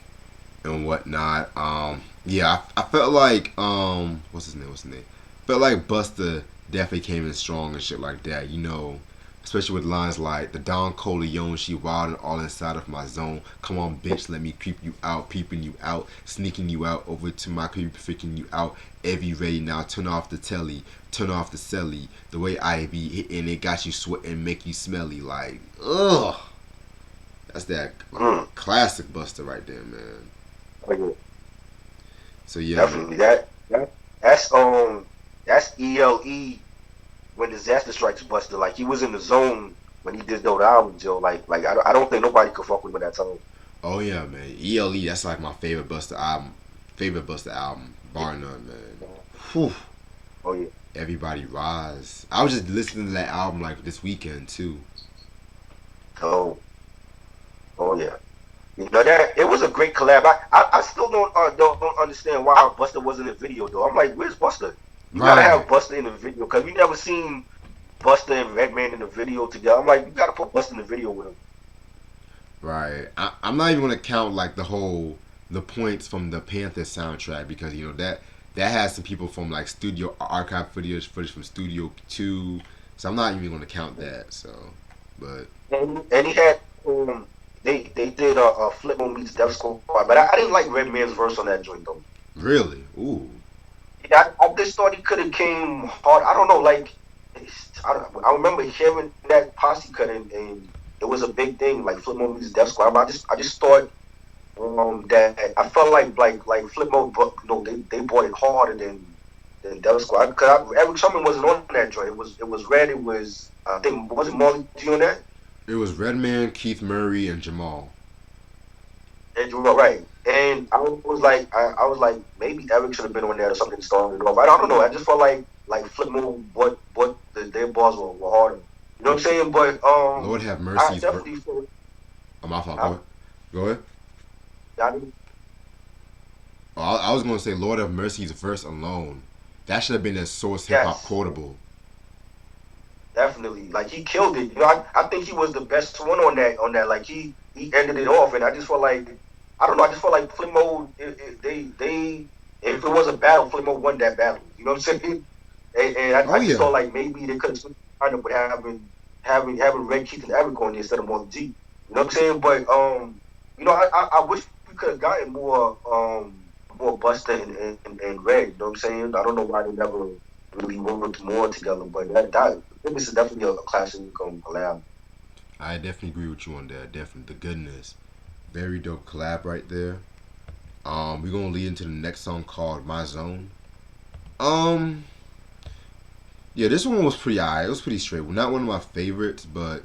S1: and whatnot. Yeah, I felt like what's his name? Felt like Busta definitely came in strong and shit like that. Especially with lines like the Don Corleone, she wild and all inside of my zone. Come on, bitch, let me creep you out, peeping you out, sneaking you out over to my creep, freaking you out. Every ready now, turn off the telly, turn off the celly. The way I be hitting it got you sweating, make you smelly. Like, ugh, that's that
S3: Mm.
S1: classic Busta right there, man.
S3: Oh, yeah,
S1: So yeah, man.
S3: definitely that's ELE when disaster strikes Buster. Like he was in the zone when he did those albums, Joe. Like I don't think nobody could fuck with him at that time.
S1: Oh yeah, man. ELE, that's like my favorite Busta album. Favorite Busta album, bar none, man. Whew.
S3: Oh yeah.
S1: Everybody Rise. I was just listening to that album like this weekend too.
S3: Oh oh yeah. That it was a great collab. I still don't understand why Buster wasn't in the video though. I'm like, where's Buster? You gotta
S1: Right,
S3: have Buster in the video because we never seen Buster and Redman in the video together. I'm like, you gotta put Buster in the video with him.
S1: right. I'm not even gonna count like the points from the Panther soundtrack because that has some people from like studio archive footage from Studio 2. So I'm not even gonna count that. So, but
S3: And he had they did a Flip Mode meets Def Squad, but I didn't like Redman's verse on that joint though.
S1: really, ooh,
S3: Yeah, I just thought he could have came hard. I don't know, like I remember hearing that posse cut and it was a big thing, like Flip Mode meets Def Squad. But I just thought that I felt like Flip Mode, but they brought it harder than Then Death Squad. Because Eric Sherman wasn't on that joint. It was Red. It was I think was it Marley G on that?
S1: It was Redman, Keith Murray, and Jamal.
S3: And you were right. And I was like maybe Eric should have been on there or something started it off. I don't know. I just felt like Flip Mode what their bars were harder. You know what I'm saying? But
S1: Lord have
S3: I
S1: mercy's.
S3: definitely feel
S1: Oh, my fault. Go
S3: I,
S1: ahead. Go ahead.
S3: I didn't
S1: Oh, I was gonna say Lord have mercy's verse alone. That should have been a source hip hop
S3: yes.
S1: quotable.
S3: Definitely, like he killed it. I think he was the best one on that. Like he ended it off, and I just felt like I don't know. I just felt like Flimo. They if it was a battle, Flimo won that battle. You know what I'm saying? And
S1: Oh
S3: I just
S1: yeah,
S3: thought like maybe they could have kind of with having Red Keith and Eric on there instead of Marlon G. You know what I'm saying? But I wish we could have gotten more Buster and Red. You know what I'm saying? I don't know why they never really worked more together, but that this is definitely a classic collab.
S1: I definitely agree with you on that. Definitely the goodness, very dope collab right there. We're gonna lead into the next song called My Zone. Um, yeah, this one was pretty alright. It was pretty straight. Well, not one of my favorites, but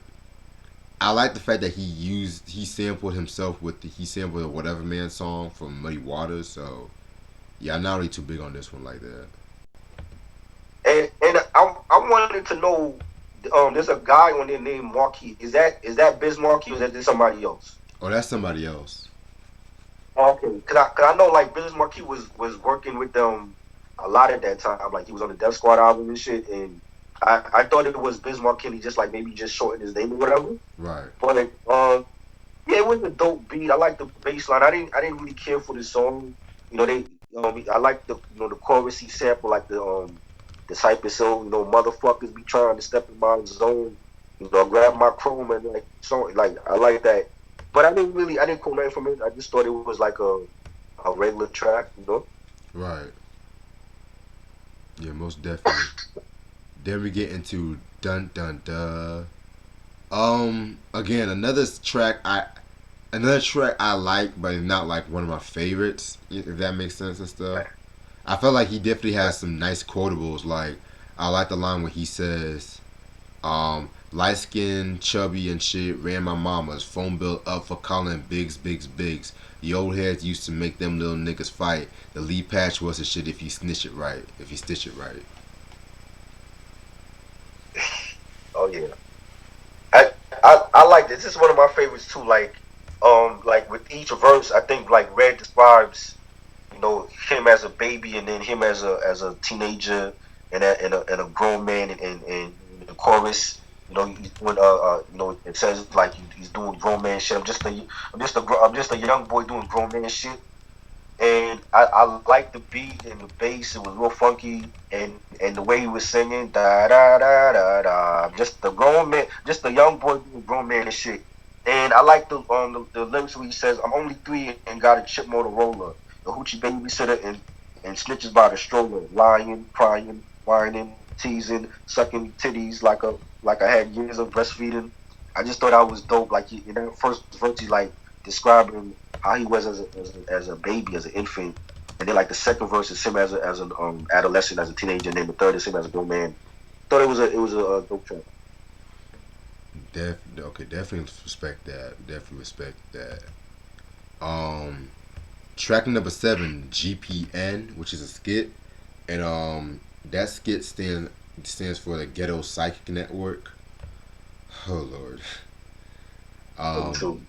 S1: I like the fact that he sampled himself with he sampled a Whatever Man song from Muddy Waters. So yeah, I'm not really too big on this one like that.
S3: And I wanted to know, there's a guy on there named Marquis. Is that Biz Marquis or is that somebody else?
S1: Oh, that's somebody else.
S3: Okay, cause I know like Biz Marquis was working with them a lot at that time. Like he was on the Death Squad album and shit, and I thought it was Biz Marquis. He just like maybe just shortened his name or whatever.
S1: Right.
S3: But yeah, it was a dope beat. I like the bass line. I didn't really care for the song. They I like the chorus he sampled like the Cypress Hill, motherfuckers be trying to step in my zone, grab my chrome and like so like I like that. But I didn't call nothing from it. I just thought it was like a regular track.
S1: Right. Yeah, most definitely. Then we get into Dun Dun Duh. Again, another track I like, but it's not like one of my favorites. If that makes sense and stuff. I felt like he definitely has some nice quotables. Like I like the line where he says, light skinned, chubby and shit, ran my mama's phone bill up for calling Biggs, Biggs, Biggs. The old heads used to make them little niggas fight. The lead patch was the shit if you snitch it right, if you stitch it right.
S3: Oh yeah. I like this. This is one of my favorites too. Like with each verse, I think like Red describes him as a baby and then him as a teenager and a grown man and the chorus. When it says like he's doing grown man shit. I'm just a young boy doing grown man shit. And I like the beat and the bass. It was real funky, and the way he was singing, da da da da da. Just the grown man, just the young boy doing grown man and shit. And I like the lyrics where he says, "I'm only 3 and got a chip Motorola, the hoochie babysitter and snitches by the stroller, lying, crying, whining, teasing, sucking titties like I had years of breastfeeding." I just thought I was dope. Like in that first verse, he like describing how he was as a baby, as an infant, and then like the second verse is him as an adolescent, as a teenager, and then the third is him as a grown man. Thought it was a dope track.
S1: Okay, definitely respect that. Definitely respect that. Um, Track number 7, GPN, which is a skit, and that skit stands for the Ghetto Psychic Network. Oh Lord. Um,
S3: Too.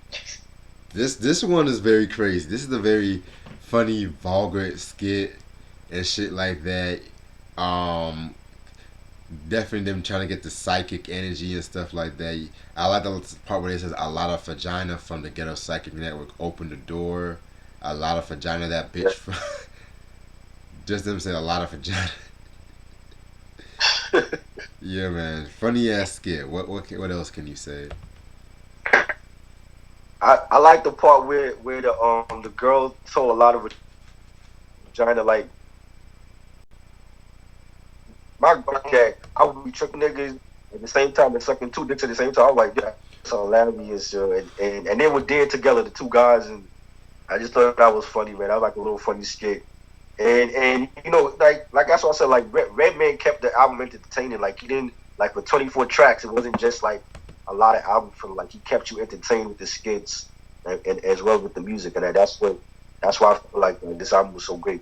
S1: this one is very crazy. This is a very funny, vulgar skit and shit like that. Um, Definitely them trying to get the psychic energy and stuff like that. I like the part where it says a lot of vagina from the Ghetto Psychic Network open the door. A lot of vagina that bitch
S3: Yeah.
S1: from. Just them saying a lot of vagina. Yeah, man, funny ass skit. What else can you say?
S3: I like the part where the girl told a lot of vagina like my that I would be tricking niggas at the same time and sucking two dicks at the same time. I was like, yeah, that's hilarious, yo. And they were dead together, the two guys, and I just thought that was funny, man. That was like a little funny skit. And you know, like that's what I said. Like Redman kept the album entertaining. Like he didn't like with 24 tracks. It wasn't just like a lot of album for like he kept you entertained with the skits and as well with the music. And that's why I feel like this album was so great.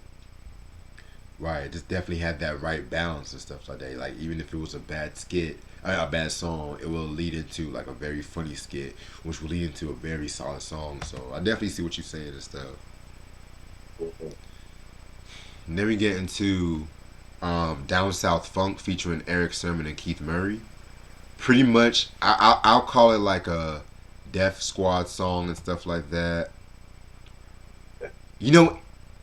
S1: Right, it just definitely had that right balance and stuff like that. Like even if it was a bad skit, a bad song, it will lead into like a very funny skit, which will lead into a very solid song. So I definitely see what you're saying and stuff. And then we get into Down South Funk featuring Eric Sermon and Keith Murray. Pretty much, I'll call it like a Def Squad song and stuff like that. You know,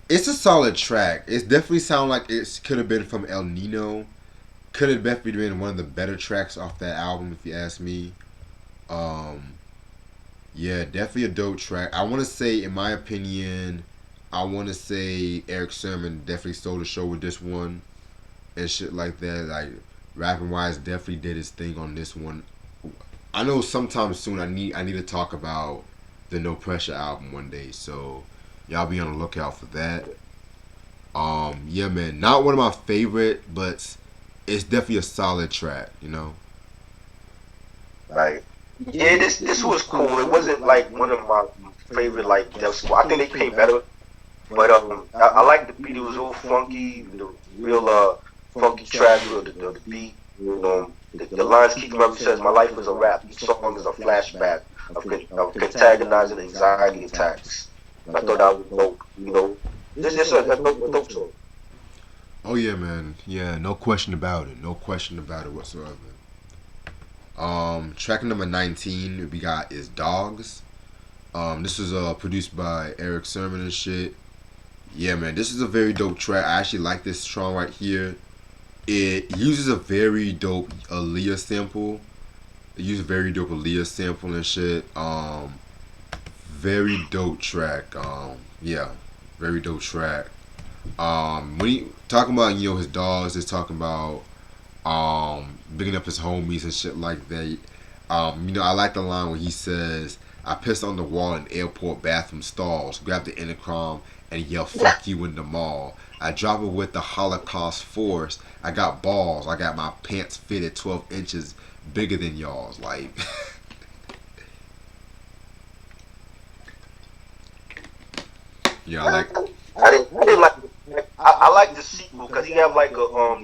S1: it's a solid track. It definitely sounds like it could have been from El Nino. Could have definitely been one of the better tracks off that album, if you ask me. Um, yeah, definitely a dope track. I want to say, in my opinion, I want to say Eric Sermon definitely stole the show with this one and shit like that. Like rapping wise, definitely did his thing on this one. I know sometime soon I need to talk about the No Pressure album one day, so y'all be on the lookout for that. Yeah, man, not one of my favorite, but it's definitely a solid track. You know.
S3: Like yeah, this was cool. It wasn't like one of my favorite like Def Squad. I think they came better, but I like the beat. It was real funky, the real funky track, the beat. You know, the lines Keith Murray says, "My life is a rap. Each song is a flashback of antagonizing anxiety attacks." I thought that was dope. You know, this a dope song.
S1: Oh yeah, man. Yeah, no question about it. No question about it whatsoever. Track number 19 we got is Dogs. This was produced by Eric Sermon and shit. Yeah, man, this is a very dope track. I actually like this song right here. It uses a very dope Aaliyah sample. It uses a very dope Aaliyah sample and shit. Very dope track. Yeah, very dope track. When he talking about his dogs, is talking about bigging up his homies and shit like that. I like the line where he says, "I piss on the wall in airport bathroom stalls, grab the intercom and yell fuck you in the mall. I drop it with the Holocaust force. I got balls. I got my pants fitted 12 inches bigger than y'all's." Like, yeah, I like.
S3: I didn't like. I like the sequel because he have like a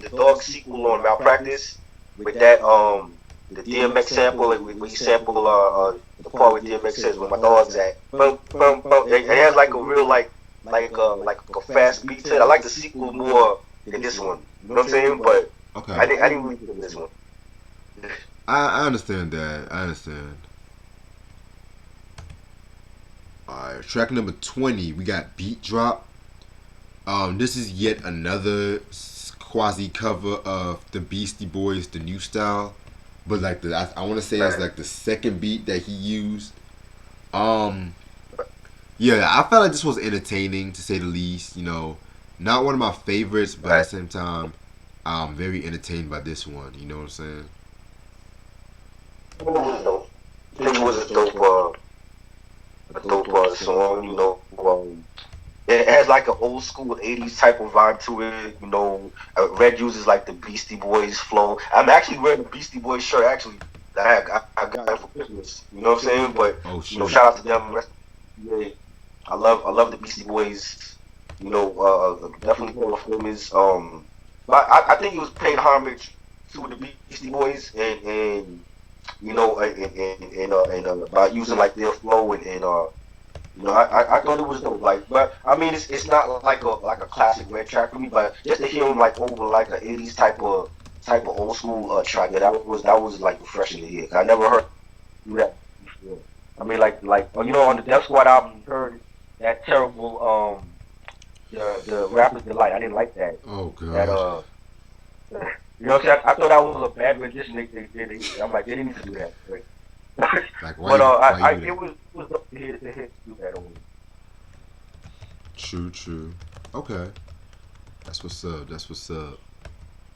S3: the dog sequel on Malpractice with that the DMX sample like, where he sample the part where DMX says where my dog's at. Boom, boom, boom. It has like a real like a fast beat to it. I like the sequel more than this one. You know what I'm saying? But
S1: Okay,
S3: I didn't really like this one.
S1: I understand that. I understand. Alright, track number 20, we got Beat Drop. This is yet another quasi cover of the Beastie Boys, the new style. But like I want to say it's
S3: Right,
S1: like the second beat that he used. Um, yeah, I felt like this was entertaining to say the least. Not one of my favorites, but at the
S3: right.
S1: same time, I'm very entertained by this one. You know what I'm saying?
S3: It was dope. I think it was a dope song. It has like an old school '80s type of vibe to it. Red uses like the Beastie Boys flow. I'm actually wearing the Beastie Boys shirt actually that I got for Christmas. You know what I'm saying? But
S1: Oh shit.
S3: shout out to them. Yeah, I love the Beastie Boys. Definitely one of them is but I think he was paying homage to the Beastie Boys and by using like their flow I thought it was dope. Like, but I mean, it's not like a classic red track for me, but just to hear him like over like a '80s type of old school track, that was like refreshing to hear. 'Cause I never heard that before. I mean, on the Death Squad album, you heard that terrible the Rapper's Delight. I didn't like that.
S1: Oh
S3: That
S1: god.
S3: what I'm saying? I thought that was a bad rendition. I'm like, they didn't need to do that.
S1: Like
S3: But
S1: why you do that?
S3: it was dope to hear do that on.
S1: True, true. Okay, that's what's up. That's what's up.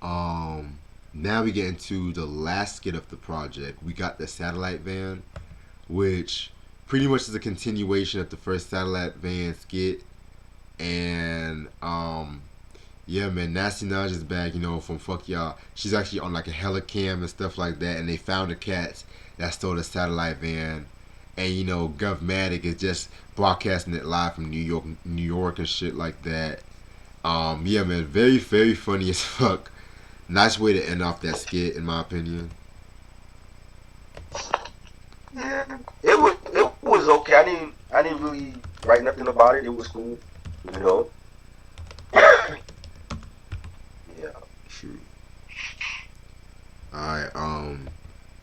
S1: Um, Now we get into the last skit of the project. We got the satellite van, which pretty much is a continuation of the first satellite van skit. and yeah, man, Nasty Naj is back, from Fuck Y'all. She's actually on like a helicam and stuff like that, and they found the cats that stole the satellite van, and Govmatic is just broadcasting it live from New York and shit like that. Yeah, man, very very funny as fuck. Nice way to end off that skit, in my opinion.
S3: Yeah, it was okay. I didn't really write nothing about it. It was cool, you know. Yeah.
S1: True. All right.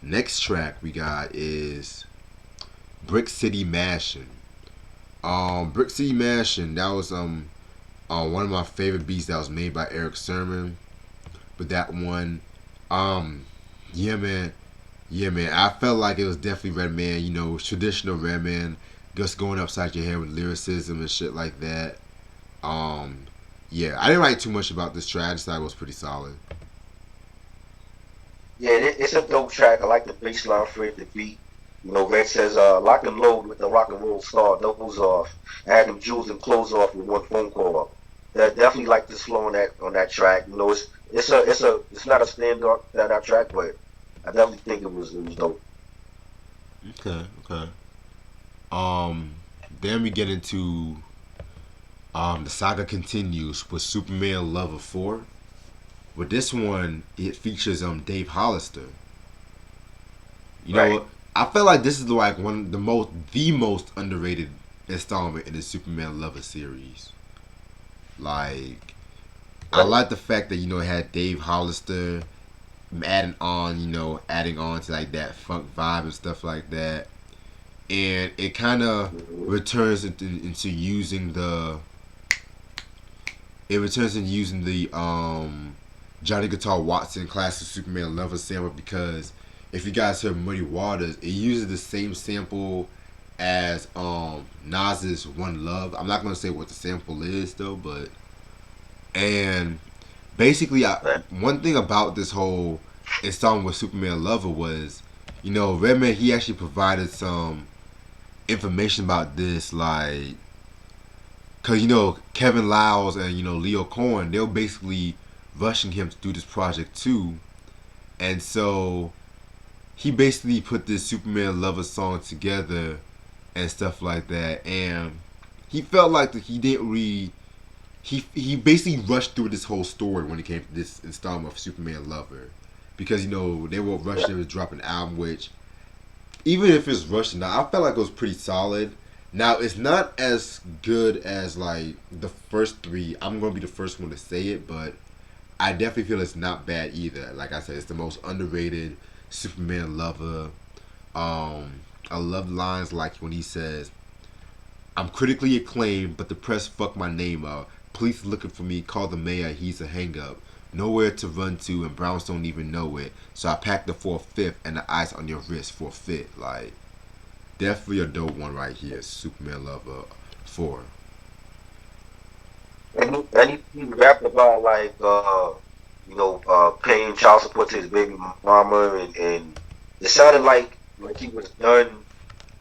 S1: Next track we got is Brick City Mashin'. Brick City Mashin'. That was one of my favorite beats that was made by Eric Sermon. But that one, um, yeah, man, yeah, man. I felt like it was definitely Redman. Traditional Redman, just going upside your head with lyricism and shit like that. Um, yeah, I didn't write too much about this track. I just thought it was pretty solid.
S3: Yeah, it's a dope track. I like the bass line for it, the beat. Red says, lock and load with the rock and roll star, doubles off, add them jewels and clothes off with one phone call. That definitely like this flow on that track. It's not a standout track, but I definitely think it was dope.
S1: Okay, okay. Um, then we get into the saga continues with Superman Lover 4. With this one, it features Dave Hollister. You know
S3: Right.
S1: what? I feel like this is like one of the most underrated installment in the Superman Lover series. Like, I
S3: Right.
S1: like the fact that it had Dave Hollister adding on to like that funk vibe and stuff like that, and it kind of
S3: Mhm.
S1: returns into using the it returns into using the Johnny Guitar Watson classic Superman Lover sample, because if you guys heard Muddy Waters, it uses the same sample as Nas's One Love. I'm not gonna say what the sample is though, but and basically,
S3: Right.
S1: one thing about this whole installment with Superman Lover was, Redman, he actually provided some information about this, like, cause Kevin Lyles and Leo Cohen, they were basically rushing him to do this project too, and so he basically put this Superman Lover song together and stuff like that, and he felt like that he didn't really he basically rushed through this whole story when it came to this installment of Superman Lover, because they were rushing, they was dropping an album, which even if it's rushed now, I felt like it was pretty solid. Now it's not as good as like the first three. I'm gonna be the first one to say it, but I definitely feel it's not bad either. Like I said, it's the most underrated Superman Lover. I love lines like when he says, I'm critically acclaimed, but the press fucked my name up. Police looking for me, call the mayor, he's a hang up. Nowhere to run to, and Browns don't even know it. So I packed the 4/5 and the ice on your wrist for a fit. Like, definitely a dope one right here. Superman Lover 4.
S3: And he rapped about like paying child support to his baby mama, and it sounded like he was done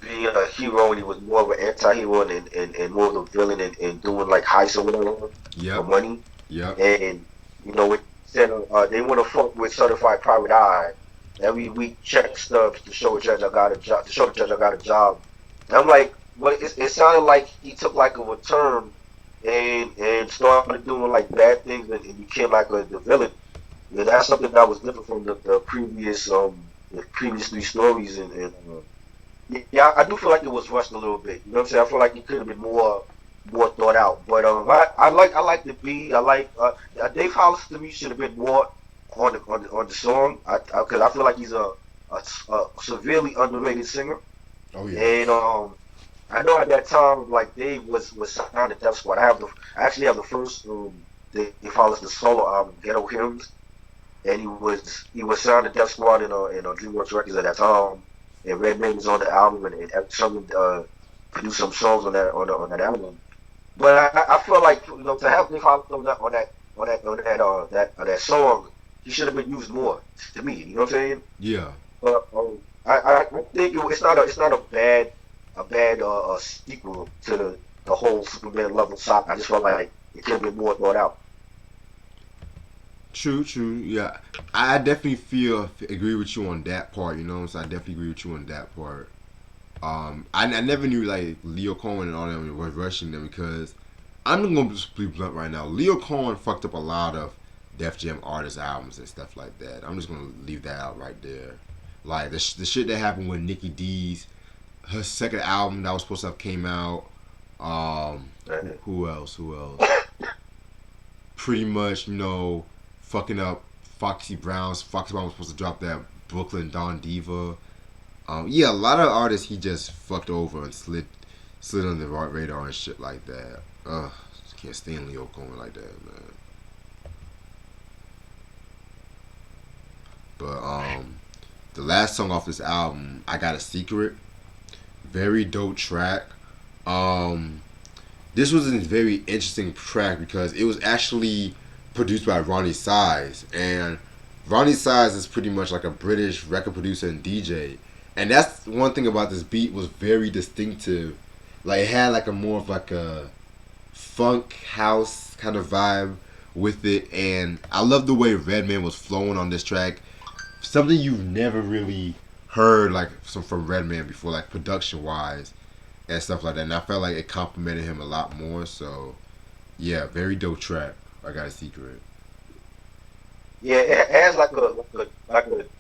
S3: being a hero and he was more of an anti-hero and more of a villain and doing like heists or whatever for
S1: Yep,
S3: money.
S1: yep.
S3: And it said they want to fuck with certified private eye. Every week check stubs to show a judge I got a job, to show the judge I got a job. And I'm like, well, it sounded like he took like a return and started doing like bad things and became like the villain. Yeah, that's something that was different from the previous three stories, and yeah, I do feel like it was rushed a little bit. You know what I'm saying? I feel like it could have been more thought out. But I like the beat. I like Dave Hollis to me should have been more on the song. Because I feel like he's a severely underrated singer.
S1: Oh, yeah.
S3: And I know at that time like Dave was signed to Def Squad. I actually have the first Dave Hollis the solo album Ghetto Hymns, and he was signed to Def Squad in DreamWorks Records at that time. And Redman was on the album, and someone produced some songs on that album. But I feel like to have Nick Hollis on that song, he should have been used more to me. You know what I'm saying?
S1: Yeah.
S3: But I think it's not a bad sequel to the whole Superman level saga. I just felt like it could have been more thought out.
S1: True, true. Yeah, I definitely feel agree with you on that part. You know, so I definitely agree with you on that part. I never knew like Leo Cohen and all them were rushing them because I'm gonna just be blunt right now. Leo Cohen fucked up a lot of Def Jam artist albums and stuff like that. I'm just gonna leave that out right there. Like the shit that happened with Nicki D's her second album that was supposed to have came out. Who else? Who else? Pretty much, you know, fucking up Foxy Brown's. Foxy Brown was supposed to drop that Brooklyn Don Diva. Yeah, a lot of artists he just fucked over and slid under the radar and shit like that. Can't stand Leo Cohen like that, man. But the last song off this album, I Got a Secret, very dope track. Um, this was a very interesting track because it was actually produced by Ronnie Size, and Ronnie Size is pretty much like a British record producer and DJ, and that's one thing about this beat was very distinctive. Like it had like a more of like a funk house kind of vibe with it, and I love the way Redman was flowing on this track. Something you've never really heard like from Redman before, like production wise and stuff like that. And I felt like it complimented him a lot more. So yeah, very dope track. I Got a Secret.
S3: Yeah, it has like a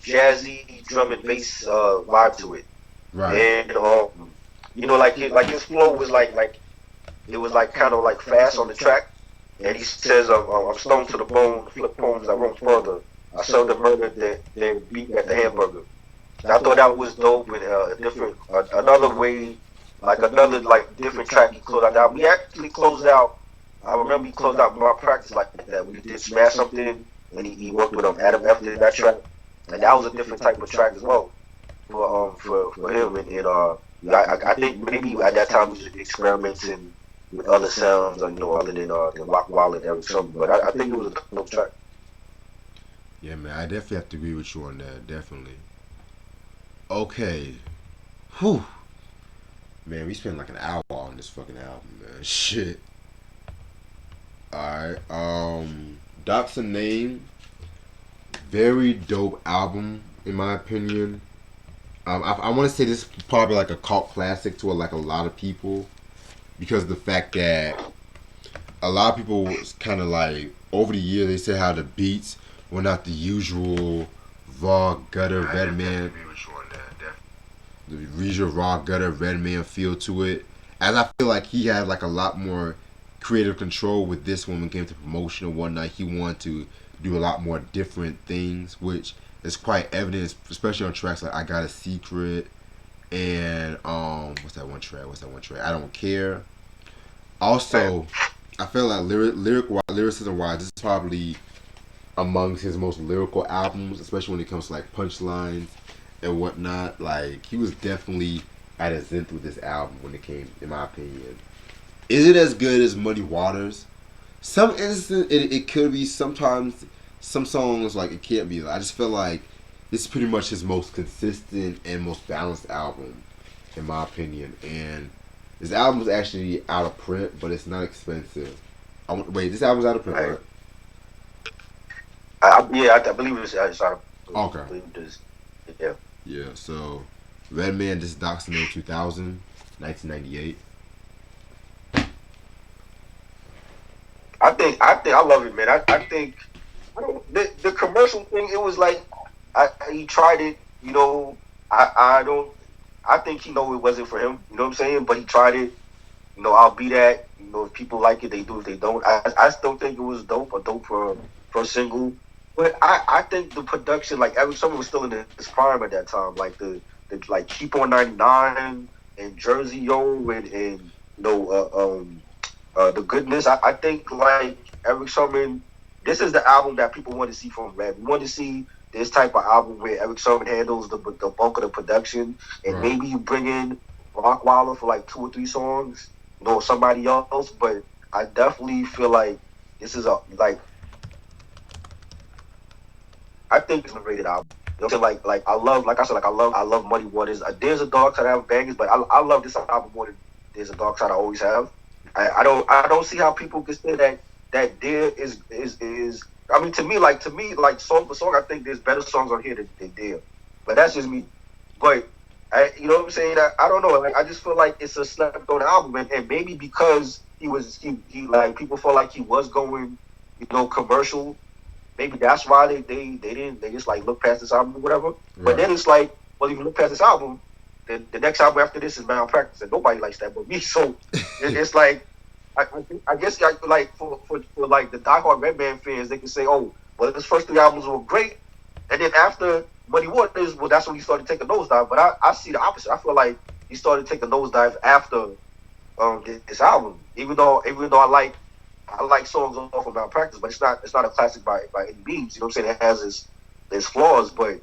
S3: jazzy drum and bass vibe to it,
S1: Right.
S3: and like his flow was like it was like kind of like fast on the track, and he says, I'm stoned to the bone, flip poems I wrote further. I seldom murdered their beat at the hamburger. I thought that was dope with a different, another way, like another like different track he closed out. Now, we actually closed out. I remember he closed out my practice like that. We did Smash Something, and he worked with Adam F. did that track, and that was a different type of track as well for him. I think maybe at that time he was experimenting with other sounds, other than Rock Wild and Eric Summer. But I think it was a dope track.
S1: Yeah, man. I definitely have to agree with you on that. Definitely. Okay. Whew. Man, we spent like an hour on this fucking album, man. Shit. Alright. Doc's a Name. Very dope album, in my opinion. I want to say this is probably like a cult classic to like a lot of people because of the fact that a lot of people was kind of like over the years they said how the beats were not the usual raw gutter Redman, the usual raw gutter Redman feel to it. As I feel like he had like a lot more creative control with this one when it came to promotion and whatnot. He wanted to do a lot more different things, which is quite evident, especially on tracks like I Got a Secret and what's that one track? I Don't Care. Also, I feel like lyricism wise, this is probably amongst his most lyrical albums, especially when it comes to like punchlines and whatnot. Like he was definitely at his zenith with this album when it came, in my opinion. Is it as good as Muddy Waters? Some instances it could be. Sometimes some songs like it can't be. I just feel like this is pretty much his most consistent and most balanced album, in my opinion. And this album is actually out of print, but it's not expensive. Wait, this album's out of print, right?
S3: I believe it's out of.
S1: Okay.
S3: I believe it is. Yeah.
S1: Yeah. So, Redman, this is Doc's Name 2000, 1998.
S3: I love it, man. I think I don't the commercial thing. It was like he tried it. I don't. I think he know it wasn't for him. You know what I'm saying? But he tried it. I'll be that. If people like it, they do. If they don't, I still think it was dope. A dope for a single. But I think the production, like Eric Summer was still in his prime at that time. Like the like Keep on 99 and Jersey Yo and the goodness. I think like Eric Summer, this is the album that people want to see from Red. We want to see this type of album where Eric Summer handles the bulk of the production, and maybe you bring in Rockwilder for like 2 or 3 songs, somebody else. But I definitely feel like this is I think it's an underrated album. You know what I'm saying? Like I love, like I said, I love Muddy Waters. There's a Dark Side I have bangers, but I love this album more than There's a Dark Side I always have. I don't see how people can say that there is. I mean, to me, like song for song, I think there's better songs on here than there. But that's just me. But you know what I'm saying? I don't know. Like I just feel like it's a slept on album, and maybe because he like people felt like he was going, commercial. Maybe that's why they just like look past this album or whatever. But
S1: Right.
S3: then it's like, well, if you look past this album, then the next album after this is Malpractice, and nobody likes that but me. So it's like I guess like for like the diehard Redman fans, they can say, oh, well, his first three albums were great, and then after Muddy Waters, well, that's when he started taking nosedive. But I see the opposite. I feel like he started taking nosedive after this album. Even though I like songs off of Malpractice, but it's not a classic by any means. You know what I'm saying? It has its flaws, but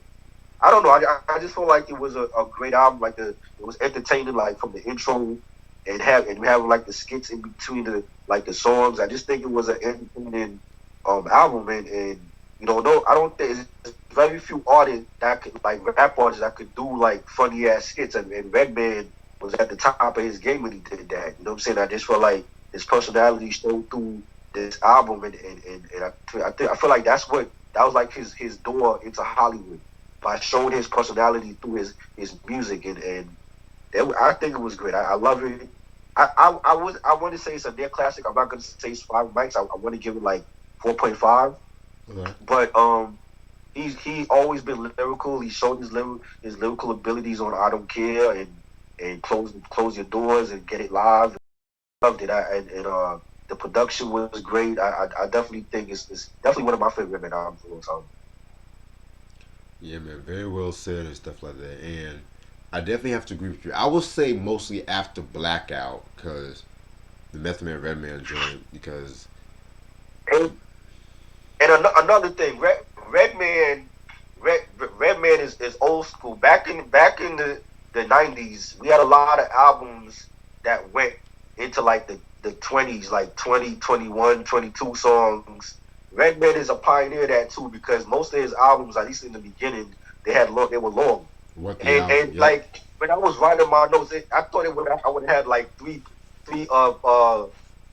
S3: I don't know. I just feel like it was a great album. Like it was entertaining, like from the intro and having like the skits in between the songs. I just think it was an entertaining album, and no, I don't think there's very few artists that could like rap artists that could do like funny ass skits, and Redman was at the top of his game when he did that. You know what I'm saying? I just feel like his personality showed through this album, and I feel like that was like his door into Hollywood by showing his personality through his music, and I think it was great. I love it. I want to say it's a near classic. I'm not going to say it's 5 mics. I want to give it like 4.5.
S1: Okay.
S3: But he always been lyrical. He showed his lyrical abilities on I Don't Care and close your doors and get it live. Loved it. And the production was great. I definitely think it's definitely one of my favorite Redman albums of all time.
S1: Yeah, man, very well said and stuff like that. And I definitely have to agree with you. I will say mostly after Blackout, because the Method Man Redman joint, because
S3: And, another thing, Redman, Redman is old school. Back in the 90s, we had a lot of albums that went into like the 20s, like 20, 21, 22 songs. Redman is a pioneer of that too because most of his albums, at least in the beginning, they were long.
S1: what the album,
S3: And
S1: yep.
S3: like when I was writing my notes, I thought I would have had like three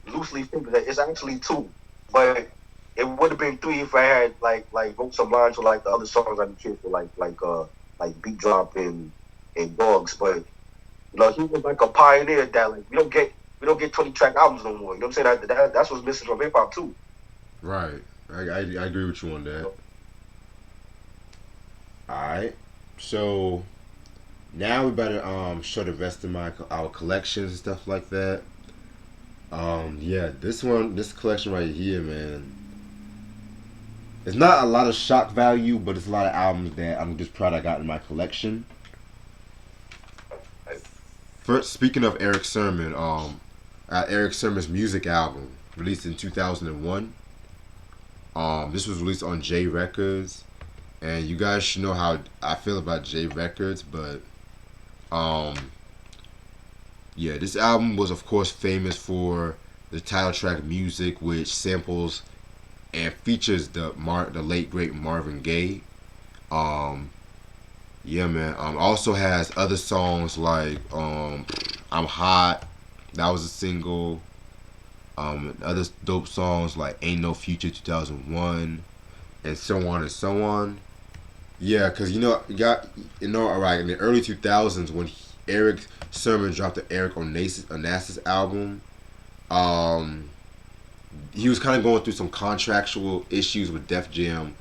S3: loosely fingers. It's actually two, but it would have been three if I had like wrote some lines for like the other songs I did for like Beat Drop and Dogs. But he was like a pioneer that like we don't get 20 track albums no more. You know what I'm saying? That's what's missing from hip hop too.
S1: Right. I agree with you on
S3: You
S1: that.
S3: know?
S1: Alright. So now we better show the rest of our collections and stuff like that. Yeah, this collection right here, man. It's not a lot of shock value, but it's a lot of albums that I'm just proud I got in my collection.
S3: Like,
S1: First, speaking of Eric Sermon, Eric Sermon's music album released in 2001. This was released on J Records, and you guys should know how I feel about J Records, but um, yeah, this album was of course famous for the title track music, which samples and features the late great Marvin Gaye. Um, yeah, man. Also has other songs like I'm Hot. That was a single. Other dope songs like Ain't No Future 2001 and so on and so on. Yeah, cause alright, in the early 2000s when Eric Sermon dropped the Eric Onassis album, um, he was kind of going through some contractual issues with Def Jam,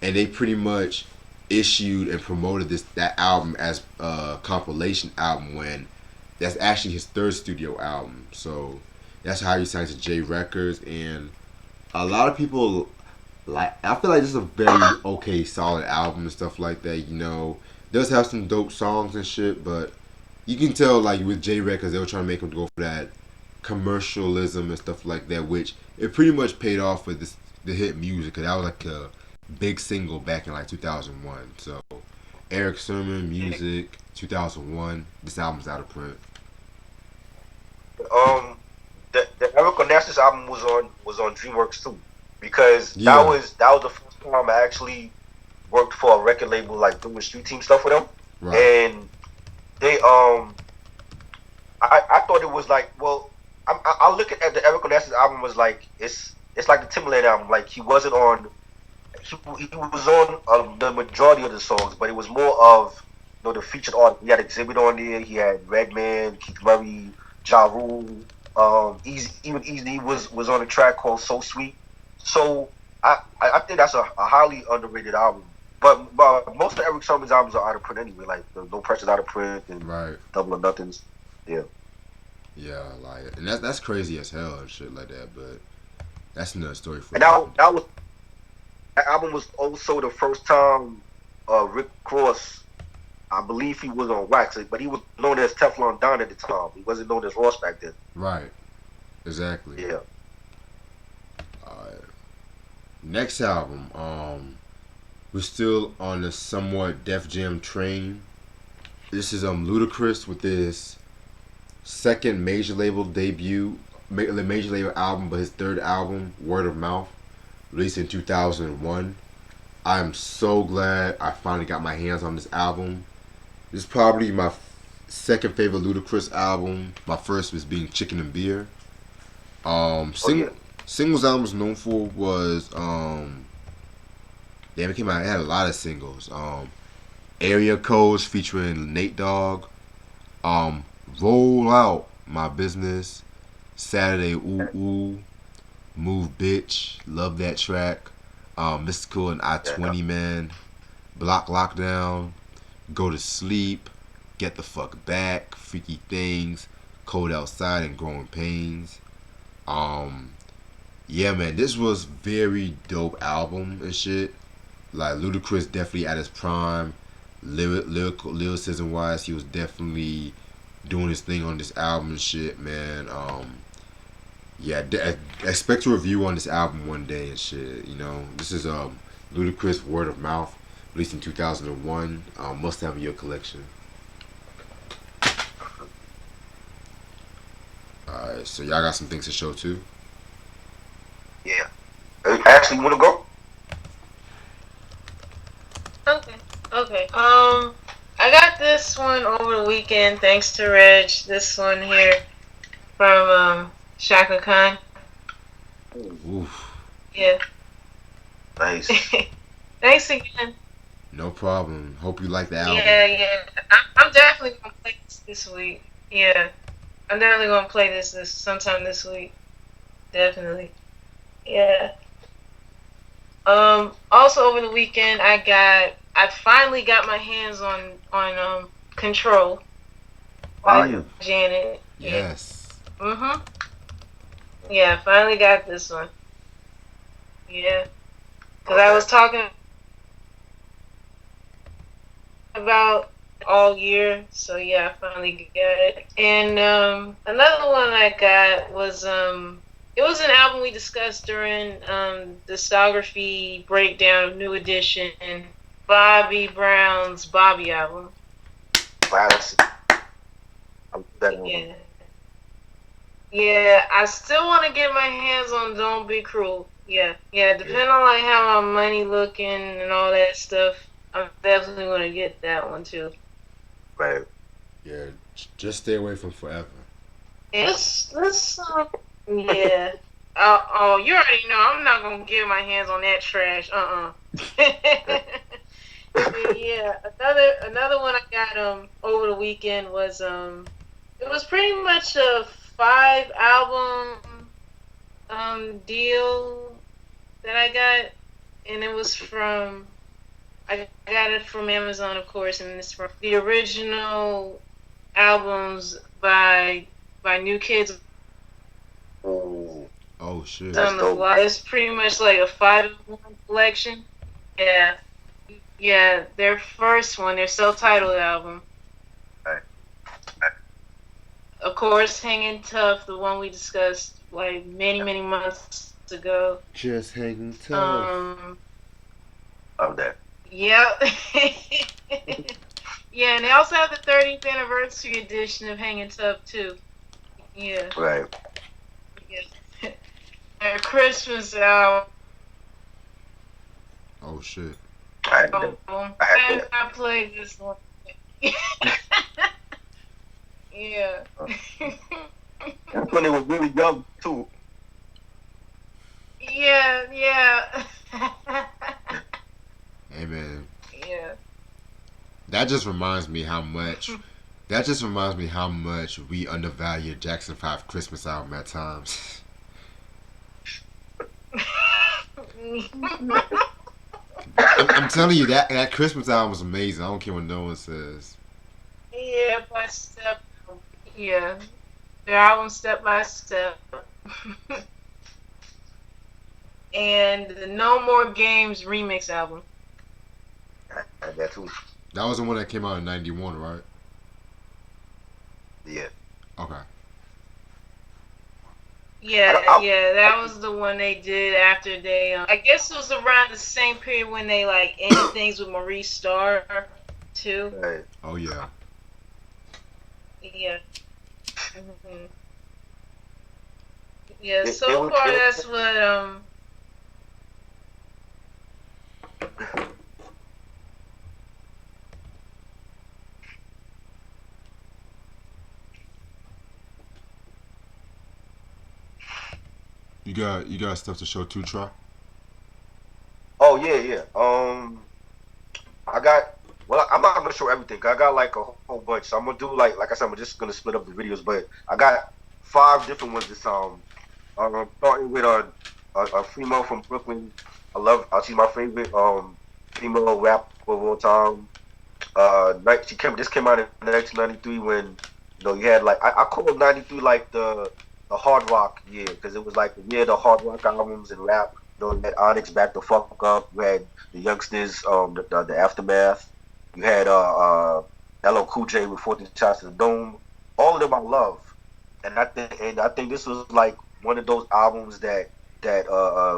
S1: and they pretty much issued and promoted that album as a compilation album when that's actually his third studio album. So that's how he signed to J Records, and a lot of people like. I feel like this is a very okay, solid album and stuff like that. It does have some dope songs and shit, but you can tell like with J Records they were trying to make him go for that commercialism and stuff like that, which it pretty much paid off with the hit music. Cause that was like a big single back in like 2001. So Eric Sermon music 2001. This album's out of print.
S3: um, the Eric Onassis album was on DreamWorks too, because that
S1: Yeah,
S3: was that was the first time I actually worked for a record label like doing street team stuff with them,
S1: right.
S3: and they I thought it was like, well, I look at the Eric Onassis album was like it's like the Timberland album. Like he wasn't on. He was on the majority of the songs, but it was more of the featured artists. He had Exhibit on there. He had Redman, Keith Murray, Ja Rule. Even Easy was on a track called So Sweet. So I think that's a highly underrated album. But most of Eric Sermon's albums are out of print anyway. Like the No Pressure's out of print and
S1: Right.
S3: Double or Nothings. Yeah.
S1: Yeah, like, and that's crazy as hell and shit like that. But that's another story for
S3: And
S1: another day.
S3: that album was also the first time Rick Ross, I believe he was on wax, but he was known as Teflon Don at the time. He wasn't known as Ross back then.
S1: Right. Exactly.
S3: Yeah.
S1: Alright. Next album. We're still on the somewhat Def Jam train. This is Ludacris with his second major label debut, major label album, but his third album, Word of Mouth, released in 2001. I am so glad I finally got my hands on this album. This is probably my second favorite Ludacris album. My first was being Chicken and Beer.
S3: Oh yeah.
S1: Singles album was known for was damn, it came out. It had a lot of singles. Area Codes featuring Nate Dogg. Roll Out My Business. Saturday Ooh Ooh. Move Bitch. Love that track. Mystical and I
S3: Yeah.
S1: 20 Man. Block Lockdown. Go to Sleep. Get the Fuck Back. Freaky Things. Cold Outside and Growing Pains. Yeah, man, this was very dope album and shit. Like Ludacris definitely at his prime, lyricism wise, he was definitely doing his thing on this album and shit, man. Yeah, expect a review on this album one day and shit. You know, this is Ludacris Word of Mouth, released in 2001. Must have in your collection. Alright, so y'all got some things to show too.
S3: Yeah. Ashley, you wanna go?
S2: Okay. Okay. I got this one over the weekend thanks to Reg. This one here from Shaka Khan.
S1: Oof,
S2: Yeah.
S3: Nice.
S2: Thanks again.
S1: no problem. Hope you like the album.
S2: Yeah. I'm definitely gonna play this week. Yeah. I'm definitely gonna play this sometime this week. Definitely. Yeah. Also over the weekend I finally got my hands on Control by
S3: Yeah.
S2: Janet.
S1: Yes.
S2: Mhm. Yeah, finally got this one. Yeah. Cuz I was talking about all year, so yeah, I finally got it. And another one I got was it was an album we discussed during discography breakdown of New Edition, Bobby Brown's Bobby album.
S3: Classic. I'm that one.
S2: Yeah. Yeah, I still want to get my hands on Don't Be Cruel. Yeah, depending on like how my money looking and all that stuff, I'm definitely gonna get that one too.
S3: Right.
S1: Yeah, just stay away from Forever.
S2: Let's yeah. Oh, you already know I'm not gonna get my hands on that trash. Yeah, another one I got over the weekend was it was pretty much a 5 album deal that I got, and it was from I got it from Amazon, of course, and it's from the original albums by New Kids
S3: Ooh.
S1: Oh shit.
S3: That's
S2: on the
S3: dope.
S2: Block. It's pretty much like a 5-in-1 collection. Yeah, their first one, their self-titled album.
S3: Right.
S2: Of course, Hanging Tough, the one we discussed like many months ago.
S1: Just hanging tough.
S3: Love that.
S2: Yeah. Yeah, and they also have the 30th anniversary edition of Hanging Tough too. Yeah.
S3: Right.
S2: Yeah. Their Christmas album.
S1: Oh shit.
S3: I had that.
S2: I played this one. Yeah.
S3: That's when they were really young too.
S2: Yeah, yeah.
S1: Hey man,
S2: Yeah.
S1: that just reminds me how much. That just reminds me how much we undervalue Jackson 5 Christmas album at times. I'm telling you that Christmas album was amazing. I don't care what no one says.
S2: Yeah, by step. Yeah, their album Step by Step, and the No More Games remix album.
S3: That too.
S1: That was the one that came out in '91, right?
S3: Yeah.
S1: Okay.
S2: Yeah,
S3: I,
S2: yeah, that was the one they did after they. I guess it was around the same period when they like ended things with Maurice Starr, too.
S1: Oh yeah.
S2: Yeah. Hmm. Yeah.
S3: it, it
S2: So
S3: was
S2: far,
S3: it
S2: that's what
S1: You got stuff to show too, try.
S3: Oh yeah, yeah. I got. Well, I'm not gonna show everything. 'Cause I got like a whole bunch. So I'm gonna do like I said, I'm just gonna split up the videos. But I got 5 different ones this time. Starting with a female from Brooklyn. She's my favorite female rapper of all time. This came out in 1993 when you had like I call 93 like the hard rock year because it was like the year of the hard rock albums and rap. You had Onyx back the fuck up. You had the youngsters, the aftermath. You had LL Cool J with 14 Shots to the Dome. All of them I love, and I think this was like one of those albums that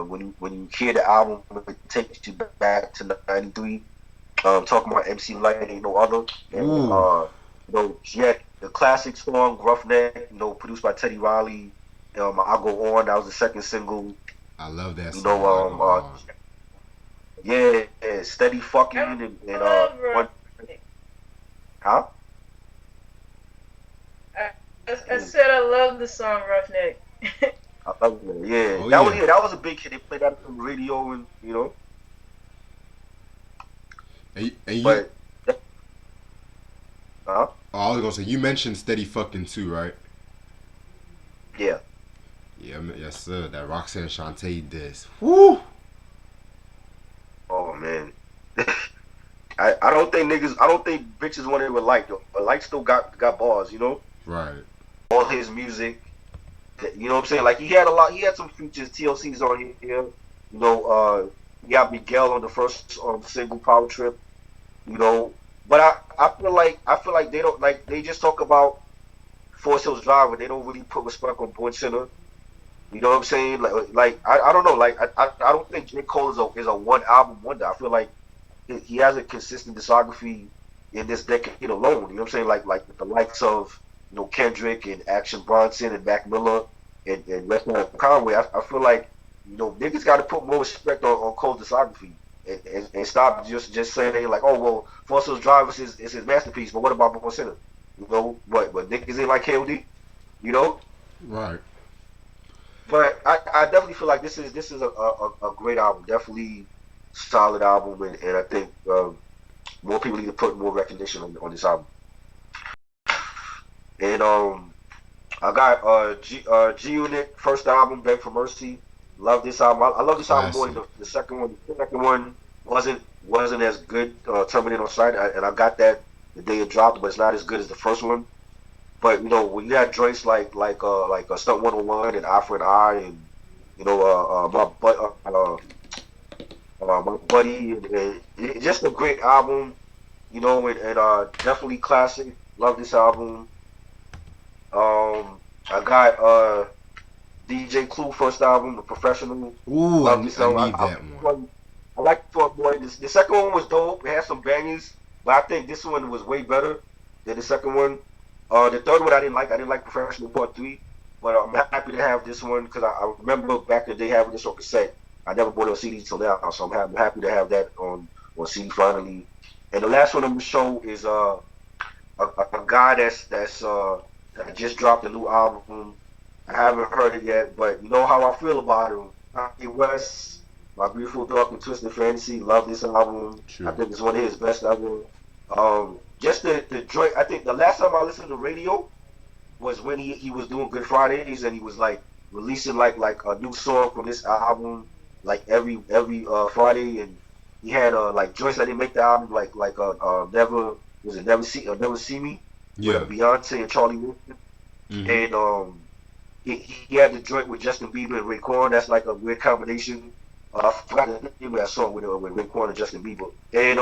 S3: when you hear the album, it takes you back to '93. Talking about MC Light ain't no other. And
S1: Ooh,
S3: she had the classic song Roughneck, produced by Teddy Riley. I Go On, that was the second single.
S1: I love that
S3: You know,
S1: song. I go on.
S3: yeah, Steady Fucking
S2: I
S3: and
S2: love
S3: one,
S2: Roughneck.
S3: huh?
S2: I said I love the song Roughneck.
S3: I love it. Yeah,
S1: Oh
S3: that was
S1: yeah.
S3: yeah, that was a big hit. They played that on the radio and.
S1: And you.
S3: But huh?
S1: Oh, I was gonna say you mentioned steady fucking too, right?
S3: Yeah.
S1: Yeah, yes sir. That Roxanne Shante disc. Woo.
S3: Oh man. I don't think bitches want it with Light though. But Light still got bars.
S1: Right.
S3: All his music. You know what I'm saying? Like he had some features, TLC's on here. He got Miguel on the first single Power Trip, you know. But I feel like they don't like they just talk about Force Hills Drive, but they don't really put respect on Born Center. You know what I'm saying? I don't know. Like I don't think J. Cole is a one album wonder. I feel like he has a consistent discography in this decade alone. You know what I'm saying? Like with the likes of Kendrick and Action Bronson and Mac Miller and Redman Conway. I feel like niggas got to put more respect on Cole's discography and stop just saying like, oh well, Fossil's Drive is his masterpiece, but what about Born Center? But niggas ain't like KOD. You know.
S1: Right.
S3: But I definitely feel like this is a great album. Definitely solid album, and I think more people need to put more recognition on this album. And I got G Unit first album, Beg for Mercy. Love this album. I love this album more
S1: Classic.
S3: than the second one. The second one wasn't as good. Terminated on Sight, and I got that the day it dropped, but it's not as good as the first one. But when you had joints like Stunt 101 and Eye for an Eye and my buddy and just a great album, and definitely classic. Love this album. I got DJ Clue first album, The Professional.
S1: Ooh,
S3: Love this
S1: I
S3: album.
S1: need that one.
S3: I like the talk more. The second one was dope. It had some bangers, but I think this one was way better than the second one. The third one I didn't like. I didn't like Professional Part 3, but I'm happy to have this one because I remember back in the day having this on cassette. I never bought it on CD till now, so I'm happy to have that on CD finally. And the last one I'm gonna show is a guy that's that just dropped a new album. I haven't heard it yet, but you know how I feel about him. Kanye West, My Beautiful Dark and Twisted Fantasy, love this album. I
S1: True.
S3: think it's one of his best albums. Just the joint. I think the last time I listened to radio was when he was doing Good Fridays and he was like releasing like a new song from this album like every Friday, and he had like joints that didn't make the album like Never was it Never See Me with
S1: Yeah.
S3: Beyonce and Charlie Wilson,
S1: Mm-hmm.
S3: and he had the joint with Justin Bieber and Raekwon. That's like a weird combination. I forgot the name of that song with Raekwon and Justin Bieber. And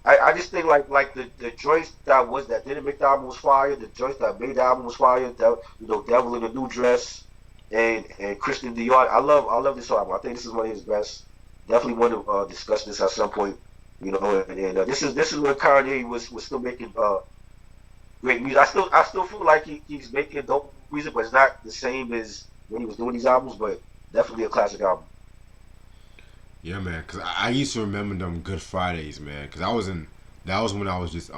S3: I just think like the joints that didn't make the album was fire. The joints that made the album was fire. That, Devil in a New Dress and Christian Dior. I love this album. I think this is one of his best. Definitely want to discuss this at some point. And this is when Kanye was still making great music. I still feel like he's making dope music, but it's not the same as when he was doing these albums. But definitely a classic album.
S1: Yeah, man. Cause I used to remember them Good Fridays, man. Cause I was in. That was when I was just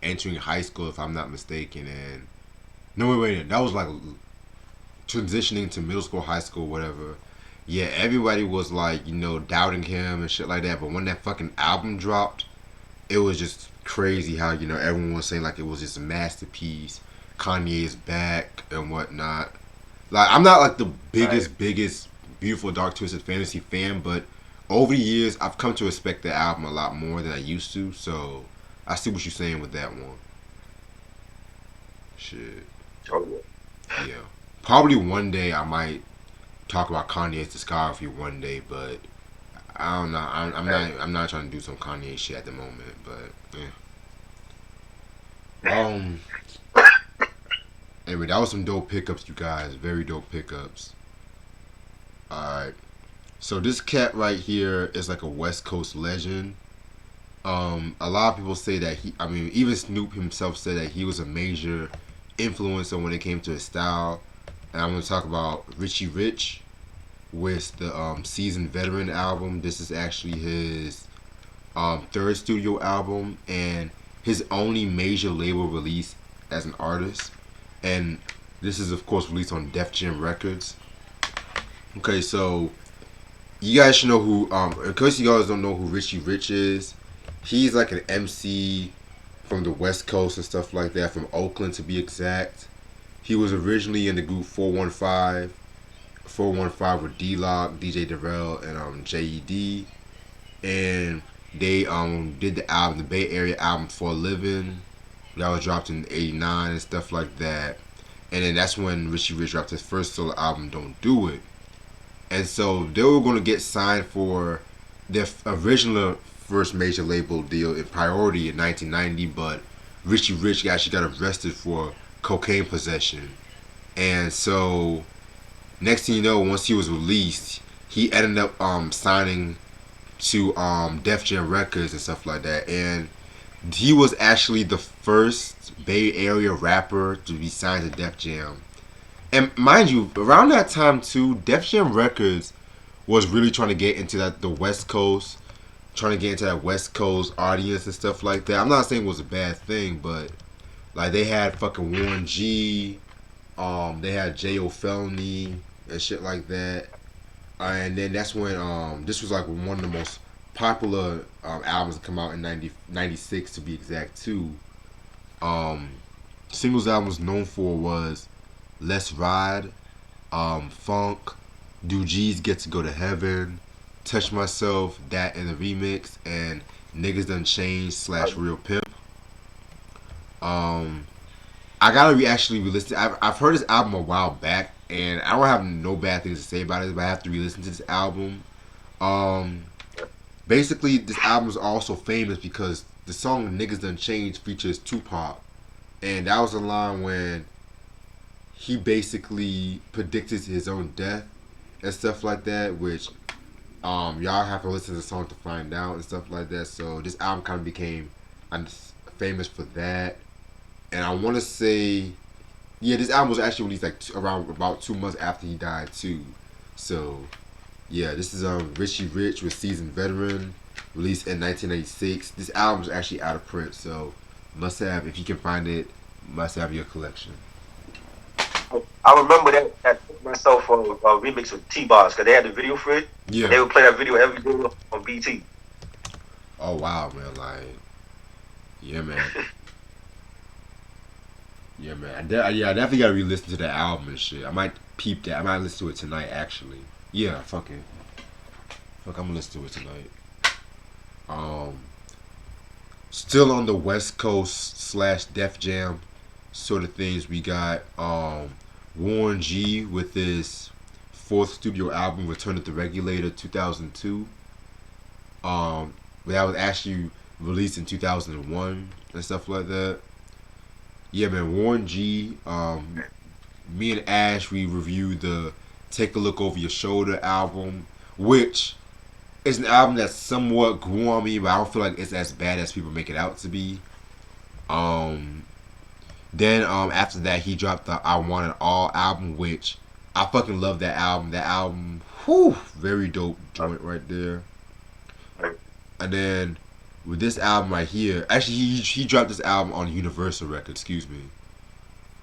S1: entering high school, if I'm not mistaken. And no, wait. That was like transitioning to middle school, high school, whatever. Yeah, everybody was like, doubting him and shit like that. But when that fucking album dropped, it was just crazy how everyone was saying like it was just a masterpiece. Kanye is back and whatnot. Like I'm not like the
S3: Right.
S1: biggest beautiful dark twisted fantasy fan, but over the years I've come to respect the album a lot more than I used to. So I see what you're saying with that one. Shit,
S3: Oh, yeah.
S1: yeah. Probably one day I might talk about Kanye's discography one day, but I don't know. I'm
S3: Right.
S1: not. I'm not trying to do some Kanye shit at the moment, but yeah. Anyway, that was some dope pickups, you guys. Very dope pickups. Alright. So this cat right here is like a West Coast legend. A lot of people say that even Snoop himself said that he was a major influencer when it came to his style. And I'm gonna talk about Richie Rich with the Seasoned Veteran album. This is actually his third studio album and his only major label release as an artist. And this is of course released on Def Jam Records. Okay, so you guys should know who. In case you guys don't know who Richie Rich is, he's like an MC from the West Coast and stuff like that, from Oakland to be exact. He was originally in the group 415, 415 with D-Lock, DJ Darrell, and JED, and they did the album, the Bay Area album For a Living, that was dropped in '89 and stuff like that. And then that's when Richie Rich dropped his first solo album, Don't Do It. And so they were going to get signed for their original first major label deal in Priority in 1990, but Richie Rich actually got arrested for cocaine possession. And so next thing you know, once he was released, he ended up signing to Def Jam Records and stuff like that. And he was actually the first Bay Area rapper to be signed to Def Jam. And mind you, around that time too, Def Jam Records was really trying to get into the West Coast, trying to get into that West Coast audience and stuff like that. I'm not saying it was a bad thing, but like they had fucking Warren G, they had J.O. Felony and shit like that. And then that's when this was like one of the most popular albums to come out in 96 to be exact too. Um, Singles album was known for was Let's Ride, Funk, Do G's Get to Go to Heaven, Touch Myself, that in the remix, and Niggas Done Changed slash Real Pimp. Um, I gotta actually re-listen. I've heard this album a while back, and I don't have no bad things to say about it, but I have to re-listen to this album. Um, Basically, this album is also famous because the song Niggas Done Changed features Tupac. And that was a line when he basically predicted his own death and stuff like that, which y'all have to listen to the song to find out and stuff like that. So this album kind of became famous for that. And I want to say, yeah, this album was actually released like around about 2 months after he died too. So yeah, this is Richie Rich with Seasoned Veteran, released in 1986. This album is actually out of print, so must have, if you can find it, must have your collection.
S3: I remember that took myself for a remix with T-Boss because they had the video for it, and
S1: Yeah.
S3: they would play that video every day on BT.
S1: Oh wow, man. Like, yeah, man. Yeah, man. I definitely gotta re-listen to that album and shit. I might peep that. I might listen to it tonight, actually. Yeah, fuck it. Fuck, I'm gonna listen to it tonight. Um, Still on the West Coast slash Def Jam sort of things. We got Warren G with his fourth studio album, Return of the Regulator, 2002. That was actually released in 2001 and stuff like that. Yeah, man. Warren G. Me and Ash, we reviewed the Take a Look Over Your Shoulder album, which is an album that somewhat grew on me, but I don't feel like it's as bad as people make it out to be. Um, then after that, he dropped the I Want It All album, which I fucking love that album. That album, whew, very dope joint right there. And then with this album right here, actually he dropped this album on Universal Records. Excuse me.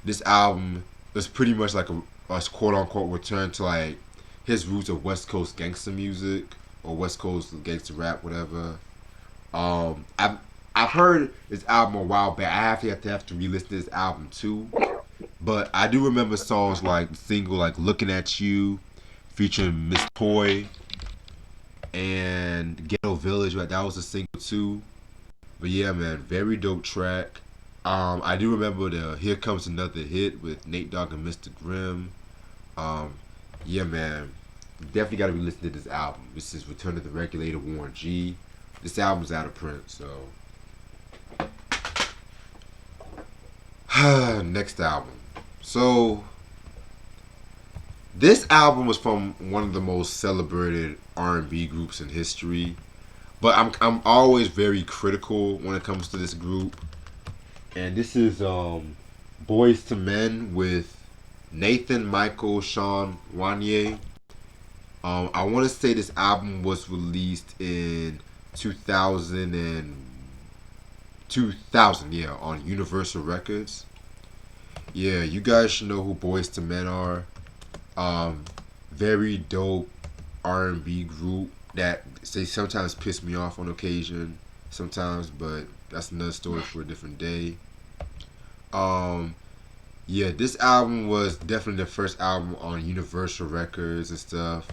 S1: This album is pretty much like a quote unquote return to like his roots of West Coast gangster music or West Coast gangster rap, whatever. I've heard this album a while back. I have to re-listen to this album too. But I do remember songs like the single like "Looking at You," featuring Miss Toy and "Ghetto Village." Right, that was a single too. But yeah, man, very dope track. I do remember the "Here Comes Another Hit" with Nate Dogg and Mr. Grimm. Um, yeah, man, definitely got to re-listen to this album. This is "Return to the Regulator," Warren G. This album's out of print, so next album. So this album was from one of the most celebrated R&B groups in history, but I'm always very critical when it comes to this group. And this is Boys to Men with Nathan, Michael, Sean, Wanye. I want to say this album was released in 2000 and 2000, yeah, on Universal Records. Yeah, you guys should know who Boys to Men are. Um, Very dope R&B group that they sometimes piss me off on occasion, sometimes, but that's another story for a different day. Um, yeah, this album was definitely the first album on Universal Records and stuff.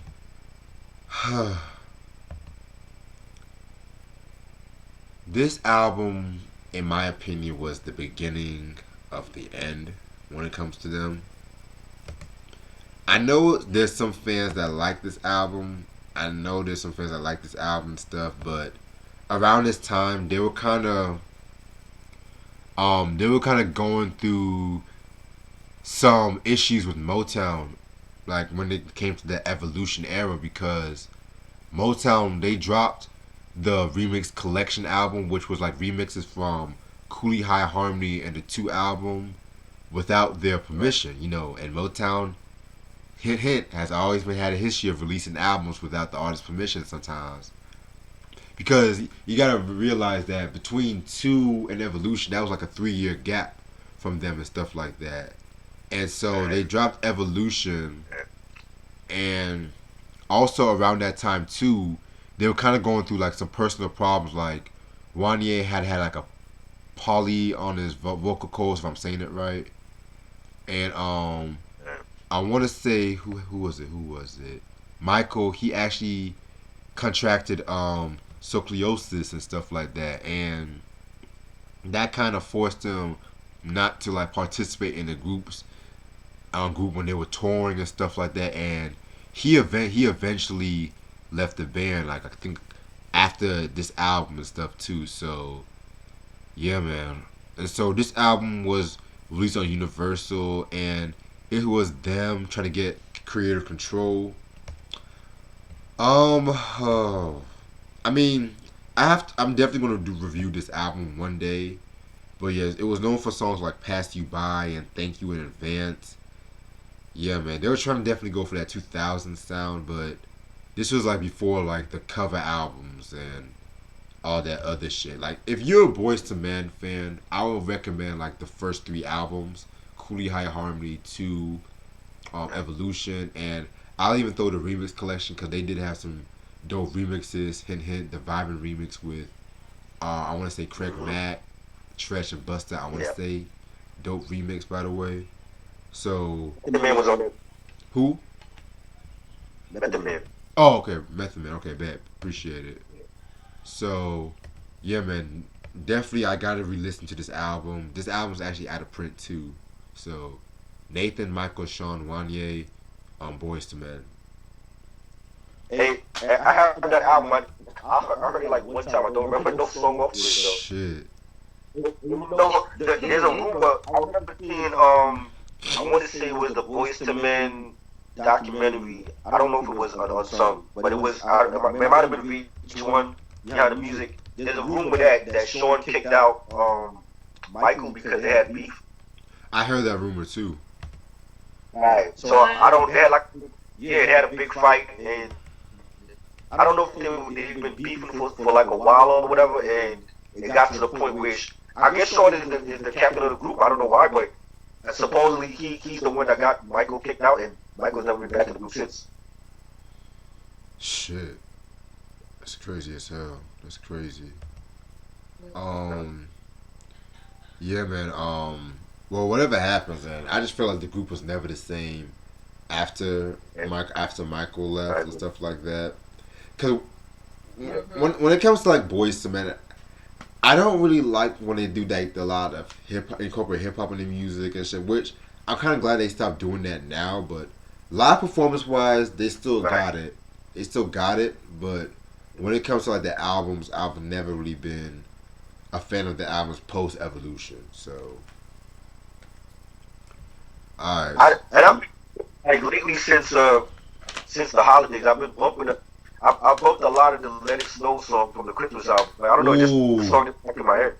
S1: This album, in my opinion, was the beginning of the end when it comes to them. I know there's some fans that like this album. I know there's some fans that like this album and stuff, but around this time they were kind of going through some issues with Motown, like when it came to the Evolution era, because Motown they dropped the remix collection album, which was like remixes from Cooley High Harmony and the two album without their permission, and Motown hint hint has always been had a history of releasing albums without the artist's permission sometimes. Because you gotta realize that between two and Evolution, that was like a 3 year gap from them and stuff like that. And so they dropped Evolution, and also around that time too, they were kind of going through like some personal problems. Like Wanye had like a poly on his vocal cords, if I'm saying it right, and I want to say who was it? Who was it? Michael. He actually contracted scoliosis and stuff like that, and that kind of forced him not to like participate in the group when they were touring and stuff like that. And he eventually left the band. Like I think after this album and stuff too. So yeah, man. And so this album was released on Universal, and it was them trying to get creative control. Oh, I mean, I'm definitely gonna review this album one day. But yes, it was known for songs like "Pass You By" and "Thank You in Advance." Yeah, man, they were trying to definitely go for that 2000 sound, but this was like before like the cover albums and all that other shit. Like, if you're a Boys to Men fan, I would recommend like the first three albums, Cooley High Harmony to Evolution, and I'll even throw the remix collection because they did have some dope remixes. Hint, hint, the Vibin remix with I want to say Craig
S3: Mm-hmm.
S1: Mack, Tresh and Busta. I want to
S3: Yeah.
S1: say dope remix by the way. So
S3: The man was on there.
S1: who?
S3: Met the man.
S1: Oh, okay, Method Man. Okay, bet. Appreciate it. So, yeah, man. Definitely, I gotta re-listen to this album. This album's actually out of print too. So, Nathan, Michael, Sean, Wanye, Boys to Men.
S3: Hey, I have that album. I heard it like one time. I don't remember no song off of it though.
S1: Shit.
S3: There's a rumor. I remember seeing. I want to say it was the Boys to Men documentary. I don't know if it was on some, but it was. It might have been VH1. Yeah, the music. There's a rumor that Sean kicked out Michael because they had beef.
S1: I heard that rumor too.
S3: Right. So I don't. They had like yeah, they had a big fight, and I don't know if they've been beefing for like a while or whatever, and it got to the point where I guess Sean is the captain of the group. I don't know why, but supposedly he's the one that got Michael kicked out, and Michael's never been back in the group since.
S1: Shit. That's crazy as hell. That's crazy. Um. Yeah, man. Well, whatever happens, man. I just feel like the group was never the same after after Michael left and stuff like that. Cause when it comes to like Boys to Men, I don't really like when they do like a lot of incorporate hip hop in the music and shit. Which I'm kind of glad they stopped doing that now. But live performance wise, they still got it. They still got it. But when it comes to like the albums, I've never really been a fan of the albums post Evolution. So, alright.
S3: I'm like lately since the holidays, I've been bumping. I bumped a lot of the Let It Snow song from the Christmas album. Like, I don't know, just the song that's stuck in my head.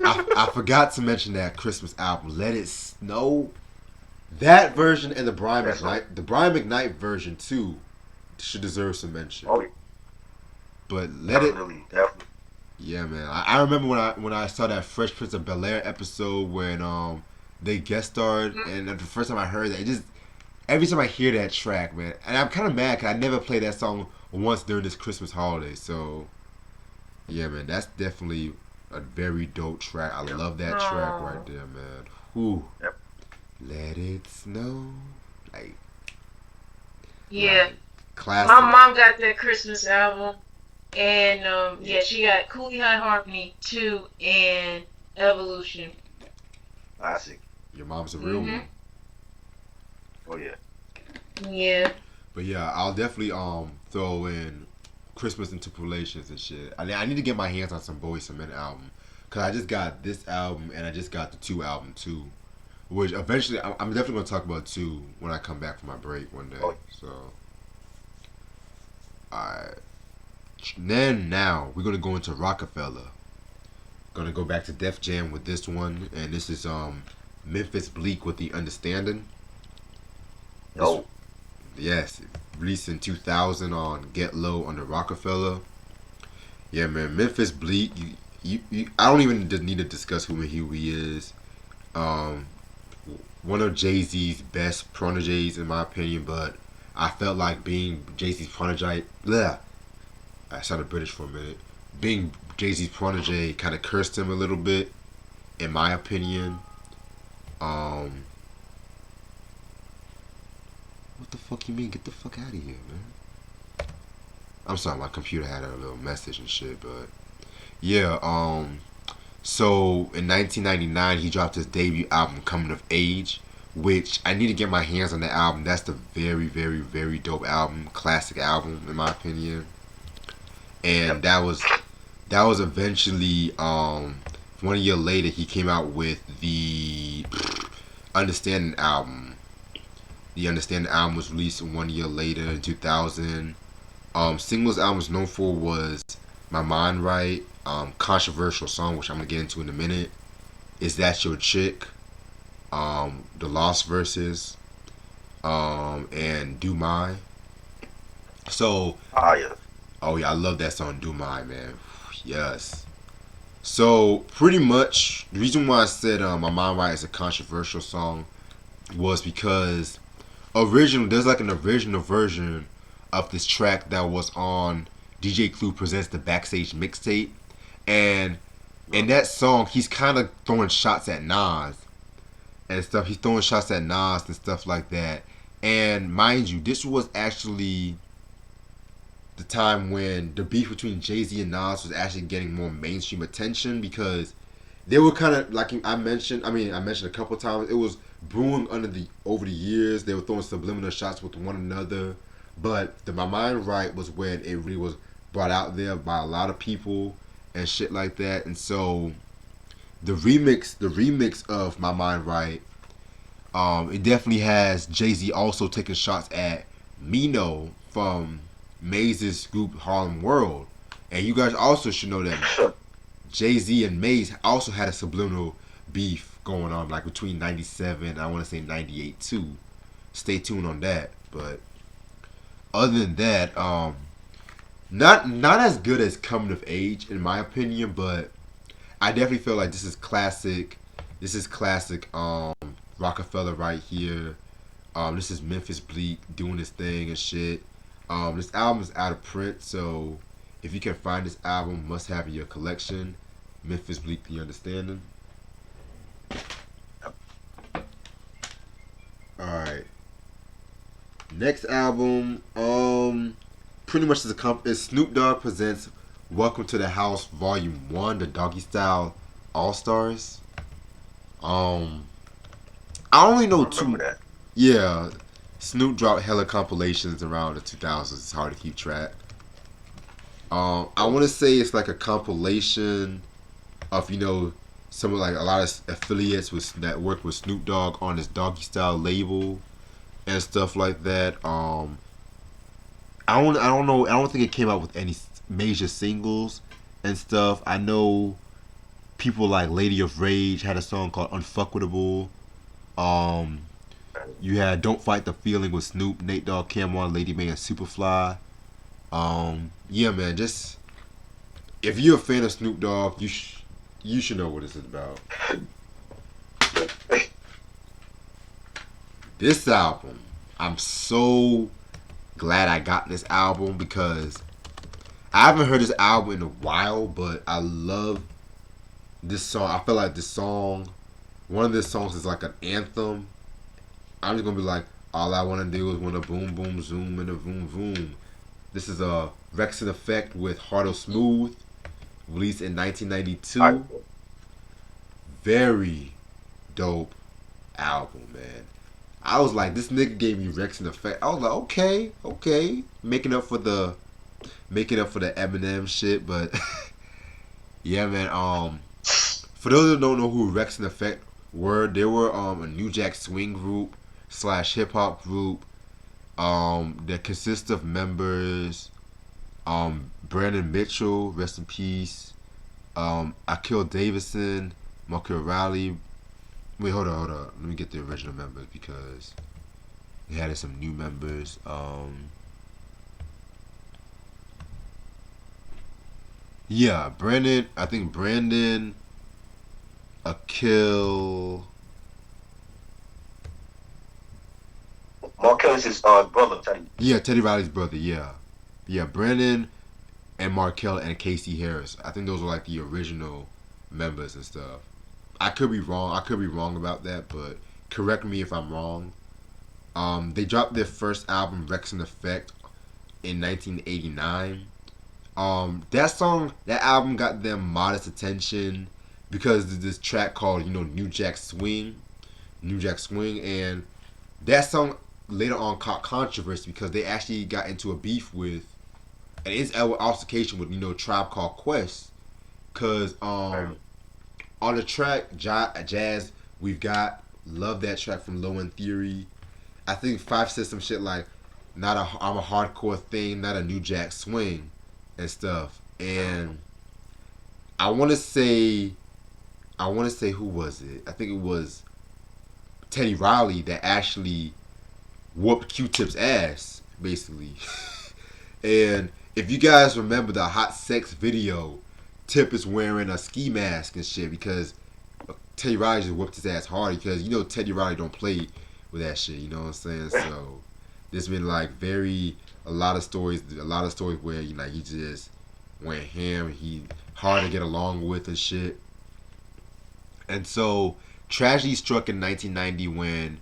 S1: I forgot to mention that Christmas album, Let It Snow. That version and the Brian McKnight version too, should deserve some mention.
S3: Oh,
S1: But
S3: definitely.
S1: Yeah, man. I remember when I saw that Fresh Prince of Bel Air episode when they guest starred, and the first time I heard that, it just every time I hear that track, man, and I'm kind of mad because I never played that song once during this Christmas holiday. So, yeah, man, that's definitely a very dope track. I love that track right there, man. Ooh, Let It Snow, like
S2: Yeah.
S1: classic.
S2: My mom got that Christmas album, and yeah, she got Cooley High Harmony 2 and Evolution.
S3: Classic.
S1: Your mom's a real one.
S3: Oh yeah.
S2: Yeah.
S1: But yeah, I'll definitely throw in Christmas Interpolations and shit. I need to get my hands on some Boyz II Men album, cause I just got this album and I just got the 2 album too, which eventually I'm definitely gonna talk about 2 when I come back from my break one day. So, alright. Then now we're gonna go into Rockefeller. Gonna go back to Def Jam with this one, and this is Memphis Bleak with The Understanding.
S3: Oh.
S1: Yes, released in 2000 on Get Low on the Rockefeller. Yeah, man, Memphis Bleak. I don't even need to discuss who he is. One of Jay-Z's best proteges in my opinion, but I felt like being Jay-Z's protege. Bleh, I sounded British for a minute. Being Jay-Z's protege kind of cursed him a little bit, in my opinion. What the fuck you mean? Get the fuck out of here, man. I'm sorry, my computer had a little message and shit, but yeah, so in 1999 he dropped his debut album Coming of Age, which I need to get my hands on that album. That's the very, very, very dope album, classic album in my opinion. And that was eventually 1 year later he came out with the Understanding album. The Understanding album was released 1 year later in 2000. Singles album was known for was My Mind Right, controversial song which I'm gonna get into in a minute. Is That Your Chick? The Lost Verses, and Do My. So, oh yeah, I love that song Do My, man. Yes. So pretty much the reason why I said My Mind Right is a controversial song was because original there's like an original version of this track that was on DJ Clue Presents the Backstage mixtape, and in that song he's kind of throwing shots at Nas and stuff. He's throwing shots at Nas and stuff like that. And mind you, this was actually the time when the beef between Jay Z and Nas was actually getting more mainstream attention because they were kind of like I mentioned. I mean, I mentioned a couple times. It was brewing under the over the years. They were throwing subliminal shots with one another. But the My Mind Right was when it really was brought out there by a lot of people and shit like that. And so the remix of My Mind Right, it definitely has Jay Z also taking shots at Mino from Maze's group Harlem World. And you guys also should know that Jay Z and Maze also had a subliminal beef going on, like between '97, I want to say '98 too. Stay tuned on that. But other than that, not as good as Coming of Age in my opinion, but I definitely feel like this is classic. This is classic. Rockefeller right here. This is Memphis Bleak doing his thing and shit. This album is out of print, so if you can find this album, must have in your collection. Memphis Bleak, the understanding. All right. Next album, pretty much is Snoop Dogg presents Welcome to the House Volume One, the Doggy Style All Stars. Um, I only
S3: I
S1: know
S3: remember
S1: two.
S3: that.
S1: Yeah, Snoop dropped hella compilations around the 2000s. It's hard to keep track. I want to say it's like a compilation of some of like a lot of affiliates that work with Snoop Dogg on his Doggy Style label and stuff like that. I don't know. I don't think it came out with any major singles and stuff. I know people like Lady of Rage had a song called Unfuckwittable. Um, you had Don't Fight the Feeling with Snoop, Nate Dogg, Cameron, Lady May, and Superfly. Yeah, man. Just if you're a fan of Snoop Dogg, you should know what this is about. This album, I'm so glad I got this album because I haven't heard this album in a while, but I love this song. I feel like this song, one of these songs is like an anthem. I'm just gonna be like, all I wanna do is wanna boom boom zoom and a boom boom. This is a Rex in Effect with Hardo Smooth, released in
S3: I
S1: 1992. Very dope album, man. I was like, this nigga gave me Rex in Effect. I was like, okay, okay, making up for the Eminem shit, but yeah, man. For those that don't know who Rex and Effect were, they were a New Jack Swing group slash hip hop group that consists of members Brandon Mitchell, rest in peace, Akil Davison, Markel Riley. Wait, hold on. Let me get the original members because they had some new members. Yeah, Brandon. I think Brandon, Akil.
S3: Markel is his brother, Teddy.
S1: Yeah, Teddy Riley's brother. Yeah, yeah. Brandon and Markel and Casey Harris. I think those were like the original members and stuff. I could be wrong. I could be wrong about that, but correct me if I'm wrong. They dropped their first album, Rex and Effect, in 1989. That album got them modest attention because of this track called, New Jack Swing, and that song later on caught controversy because they actually got into a beef with, and it's altercation with, Tribe Called Quest, cause on the track Jazz We've Got, love that track from Low End Theory. I think Five said some shit like, I'm a hardcore thing, not a New Jack Swing and stuff. And I want to say who was it? I think it was Teddy Riley that actually whooped Q-Tip's ass, basically. And if you guys remember the Hot Sex video, Tip is wearing a ski mask and shit because Teddy Riley just whooped his ass hard because Teddy Riley don't play with that shit. You know what I'm saying? So there's been like very a lot of stories where you like he just went ham. He hard to get along with and shit. And so tragedy struck in 1990 when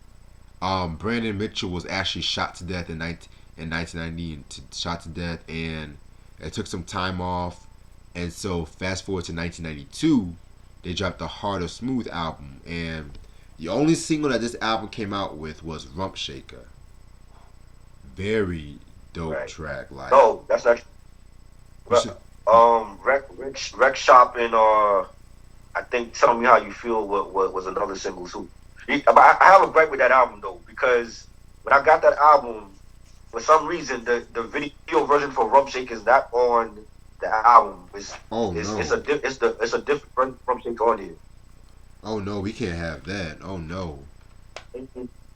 S1: Brandon Mitchell was actually shot to death in 1990 and shot to death, and it took some time off. And so fast forward to 1992, they dropped the Heart of Smooth album, and the only single that this album came out with was Rump Shaker. Very dope
S3: Right.
S1: track. Like
S3: No, that's not.
S1: you should.
S3: Rec Shop and I think Tell Me How You Feel was another single too. But I have a gripe with that album though because when I got that album, for some reason the video version for Rump Shake is not on the album.
S1: Oh no.
S3: It's a different version of Rump Shake on here.
S1: Oh no, we can't have that. Oh no.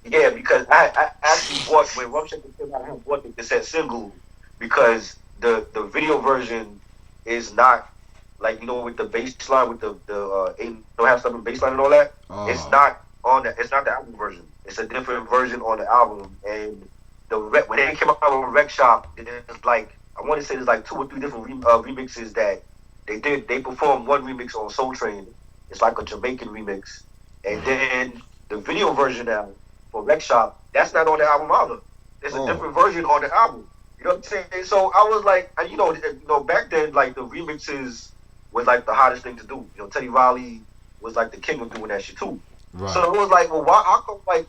S3: Yeah, because I actually bought when Rump Shake came out, I bought the cassette single because the video version is not like with the bass line with the eight don't have something bass line and all that. It's
S1: Oh.
S3: not on the it's not the album version. It's a different version on the album. And when they came out with Rec Shop, it's like I want to say there's like two or three different remixes that they did. They performed one remix on Soul Train. It's like a Jamaican remix, and then the video version now for Rec Shop that's not on the album either. There's a
S1: Oh.
S3: different version on the album. You know what I'm saying? So I was like, and back then, like the remixes was like the hottest thing to do. Teddy Riley was like the king of doing that shit too. So
S1: Right.
S3: it was like, well, why? How come like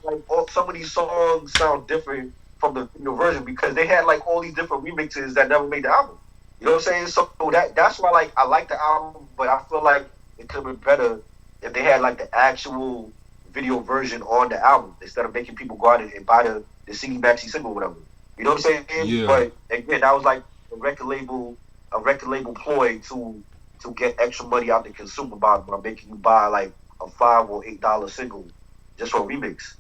S3: some of these songs sound different from the video version because they had like all these different remixes that never made the album. You know what I'm saying? So that's why like I like the album, but I feel like it could have been better if they had like the actual video version on the album instead of making people go out and buy the CD maxi single or whatever. You know what I'm saying?
S1: Yeah.
S3: But again, that was like a record label ploy to get extra money out the consumer by making you buy like a $5 or $8 single just for a remix.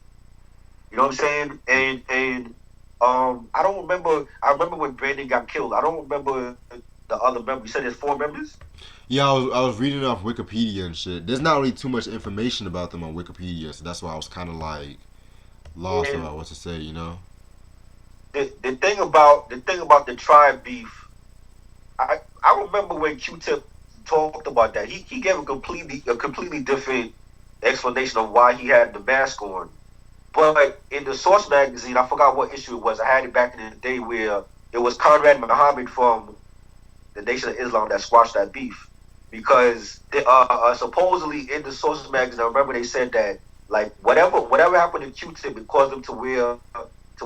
S3: You know what I'm saying? I don't remember. I remember when Brandon got killed. I don't remember the other members. You said there's 4 members.
S1: Yeah, I was reading off Wikipedia and shit. There's not really too much information about them on Wikipedia, so that's why I was kind of like lost
S3: And
S1: about what to say. You know?
S3: the thing about the tribe beef, I remember when Q-Tip talked about that. He gave a completely different explanation of why he had the mask on. But in the Source magazine, I forgot what issue it was. I had it back in the day where it was Conrad Muhammad from the Nation of Islam that squashed that beef because supposedly in the Source magazine, I remember they said that like whatever happened to Q-Tip, it caused him to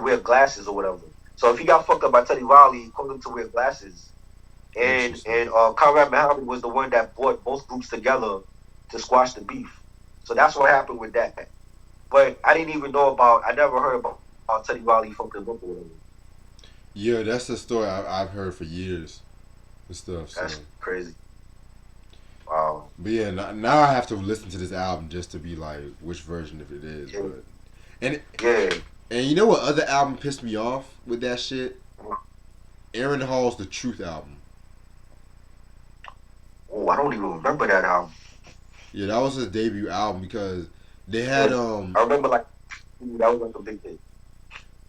S3: wear glasses or whatever. So if he got fucked up by Teddy Riley, it caused him to wear glasses. And
S1: Interesting.
S3: Conrad Muhammad was the one that brought both groups together to squash the beef. So that's what happened with that. But I didn't even know about. I never heard about Teddy Riley fucked him up or whatever.
S1: Yeah, that's the story I've heard for years and stuff. So,
S3: That's crazy. Wow.
S1: but yeah, now I have to listen to this album just to be like which version of it is.
S3: Yeah.
S1: But and
S3: Yeah.
S1: and you know what other album pissed me off with that shit? Aaron Hall's The Truth album.
S3: Oh, I don't even remember that album.
S1: Yeah, that was his debut album because they had
S3: I remember like that was like a big thing.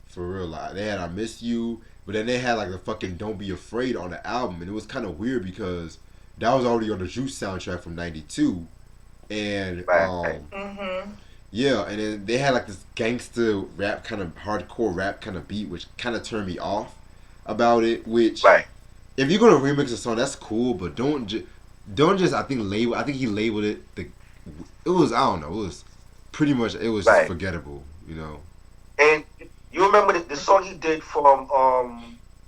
S1: for real like they had I Miss You, but then they had like the fucking Don't Be Afraid on the album, and it was kind of weird because that was already on the Juice soundtrack from '92, and
S3: Right.
S2: Mm-hmm.
S1: yeah, and then they had like this gangster rap kind of hardcore rap kind of beat, which kind of turned me off about it. Which
S3: Right.
S1: if you're gonna remix a song, that's cool, but don't just I think label. I think he labeled it the. It was I don't know. It was pretty much it was just
S3: Right.
S1: forgettable. You know.
S3: And you remember the song he did from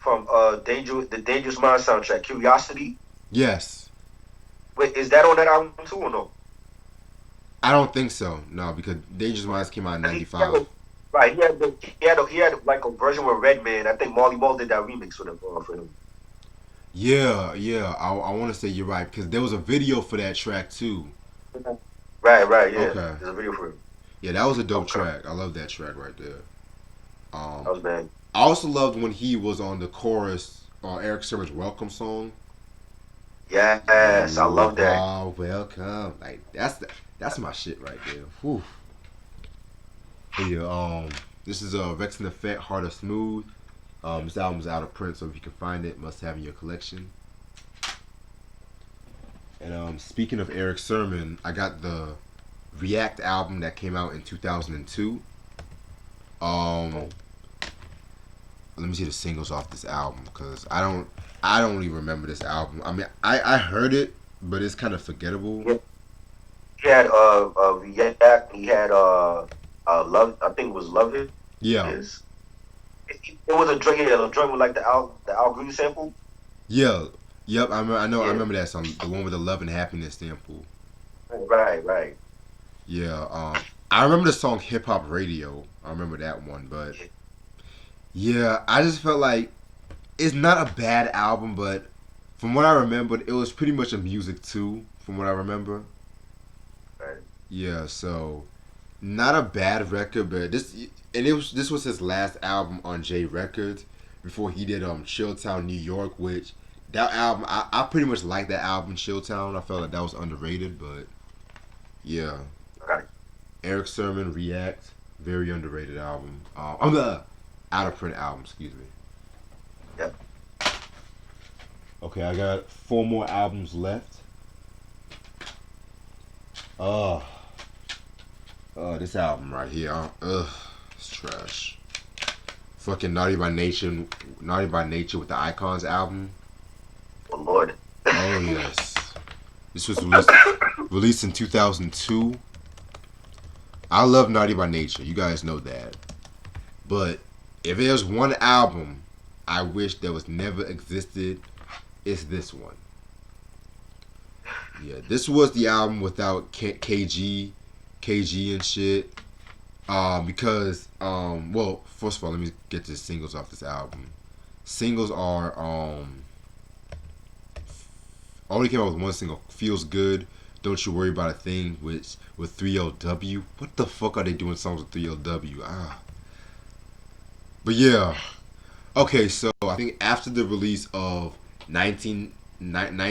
S3: the Dangerous Mind soundtrack, Curiosity?
S1: Yes.
S3: Wait, is that on that album too or no?
S1: I don't think so. No, because Dangerous Minds came out in
S3: 'Cause he had
S1: '95.
S3: right, he had like a version with Redman. I think Marley Marl did that remix for him.
S1: Yeah, yeah. I want to say you're right because there was a video for that track too.
S3: Right, yeah.
S1: Okay.
S3: There's a video for him.
S1: Yeah, that was a dope
S3: Okay.
S1: track. I love that track right there.
S3: That was bad.
S1: I also loved when he was on the chorus on Eric Sermon's Welcome song.
S3: Yes, I love that.
S1: Oh, welcome. Like that's my shit right there. Whew. But yeah, this is Rex and Effect, Hard or Smooth. This album's out of print, so if you can find it, must have in your collection. And speaking of Eric Sermon, I got the React album that came out in 2002. Um,
S3: Oh,
S1: let me see the singles off this album because I don't even remember this album. I mean, I heard it, but it's kind of forgettable.
S3: yeah. He had React. He had Love. I think it was Love
S1: Yeah,
S3: Is. It was a drink. Yeah, a drink with like the Al Green sample.
S1: yeah, yep. I
S3: Yeah.
S1: remember that song, the one with the love and happiness sample.
S3: Right. Right.
S1: Yeah, I remember the song Hip Hop Radio. I remember that one, but
S3: Yeah.
S1: yeah, I just felt like it's not a bad album, but from what I remembered, it was pretty much a music too. From what I remember,
S3: Right.
S1: yeah. So not a bad record, but this was his last album on J Records before he did Chilltown New York, which that album I pretty much like that album Chilltown. I felt like that was underrated, but yeah.
S3: I got it.
S1: Eric Sermon React, very underrated album. I'm the out of print album, excuse me.
S3: Yep.
S1: Okay, I got four more albums left. Uh, this album right here, it's trash. Fucking Naughty by Nature with the Icons album.
S3: Oh Lord.
S1: Oh yes, this was released in 2002. I love Naughty by Nature, you guys know that. But if there's one album I wish that was never existed, it's this one. Yeah, this was the album without KG and shit. Because well, first of all, let me get the singles off this album. Singles are only came out with one single, Feels Good, Don't You Worry About a Thing, which with 3LW. What the fuck are they doing songs with 3LW? Ah. But yeah. Okay, so I think after the release of 19 Naughty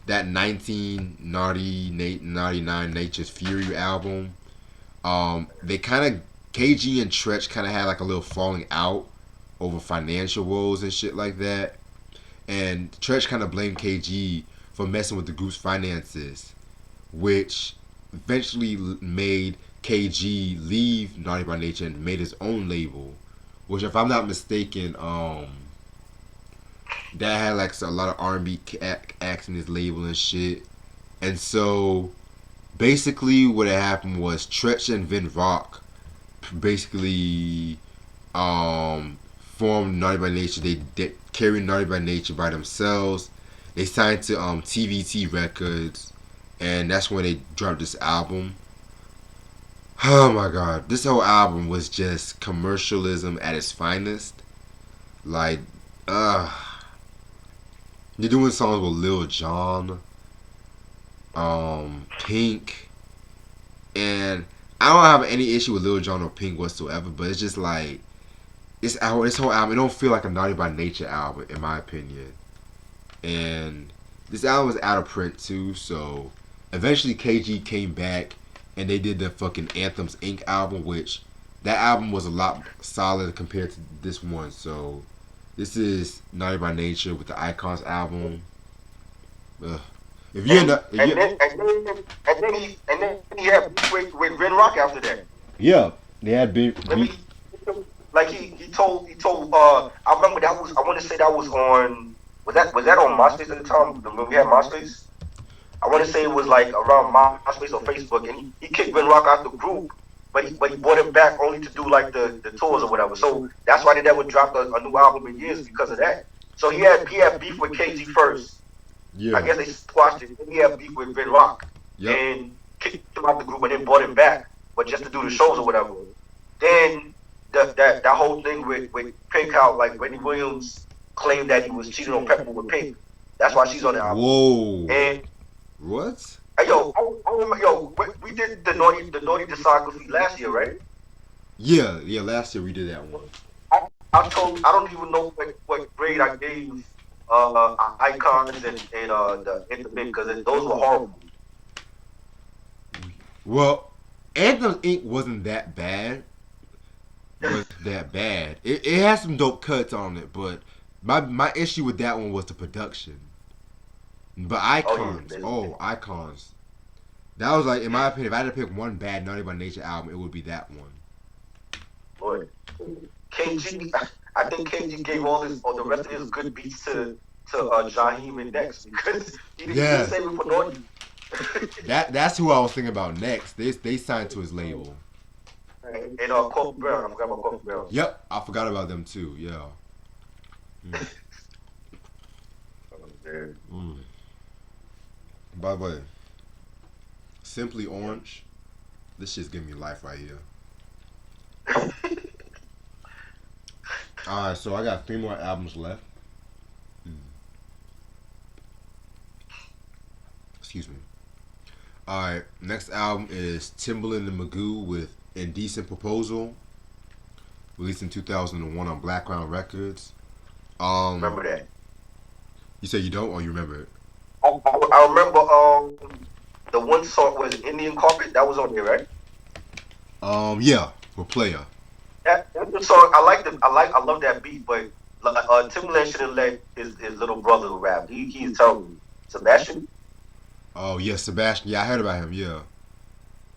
S1: that 1999 Nature's Fury album, they kind of KG and Tretch kind of had like a little falling out over financial woes and shit like that, and Tretch kind of blamed KG for messing with the group's finances, which eventually made KG leave Naughty by Nature and made his own label, which if I'm not mistaken, that had like a lot of R&B acts in his label and shit. And so basically what had happened was Tretch and Vin Rock basically formed Naughty by Nature. They carried Naughty by Nature by themselves. They signed to TVT Records, and that's when they dropped this album. Oh my god, this whole album was just commercialism at its finest. Like, you're doing songs with Lil Jon, Pink, and I don't have any issue with Lil Jon or Pink whatsoever. But it's just like this whole album. It don't feel like a Naughty by Nature album, in my opinion. And this album was out of print too. So eventually, KG came back and they did the fucking Anthems Inc. album, which that album was a lot solid compared to this one. So this is Naughty by Nature with the Icons album. Ugh. If you're
S3: And
S1: not, if
S3: and
S1: you
S3: then and then and then he had beef with Ren Rock after that.
S1: yeah, they had
S3: Let me like he told I remember that was I want to say that was on was that on MySpace at the time when we had MySpace. I want to say it was like around MySpace or Facebook, and he kicked Ren Rock out the group, but he brought him back only to do like the tours or whatever. So that's why they never dropped a new album in years because of that. So he had beef with KG first. I
S1: yeah,
S3: guess they squashed it. Then he had beef with Ben Rock
S1: yep,
S3: and kicked him out the group and then brought him back, but just to do the shows or whatever. Then that whole thing with Pink out, like Wendy Williams claimed that he was cheating on Pepper with Pink. That's why she's on the album.
S1: whoa,
S3: And
S1: what?
S3: hey, yo, I remember, we did the naughty discography last year, right?
S1: Yeah, yeah. Last year we did that one.
S3: I don't even know what grade I gave icons and the intimate because those were horrible.
S1: Well, Anthem Inc. wasn't that bad. It has some dope cuts on it, but my issue with that one was the production. But
S3: Oh yeah,
S1: Icons, oh Icons, that was like in my opinion, if I had to pick one bad Naughty by Nature album, it would be that one.
S3: boy. KG, I think KG gave all his or the rest of his good beats to Jaheim and Dex because he didn't
S1: Yes,
S3: save it for Naughty.
S1: that's who I was thinking about next. They signed to his label.
S3: And Coffee Brown, I forgot about Coffee Brown.
S1: Yep, I forgot about them too. Yeah. Mm. Mm. By the way, Simply Orange, this shit's giving me life right here. All right, so I got 3 more albums left. Mm. Excuse me. All right, next album is Timbaland and Magoo with Indecent Proposal, released in 2001 on Black Crown Records.
S3: Remember that?
S1: You say you don't, or you remember it?
S3: I remember the one song was Indian Carpet. That was on there, right?
S1: Yeah, for Player.
S3: That song I like. I love that beat, but Timbaland should have let his little brother rap. He's terrible. Sebastian.
S1: Oh yeah, Sebastian. Yeah, I heard about him. Yeah.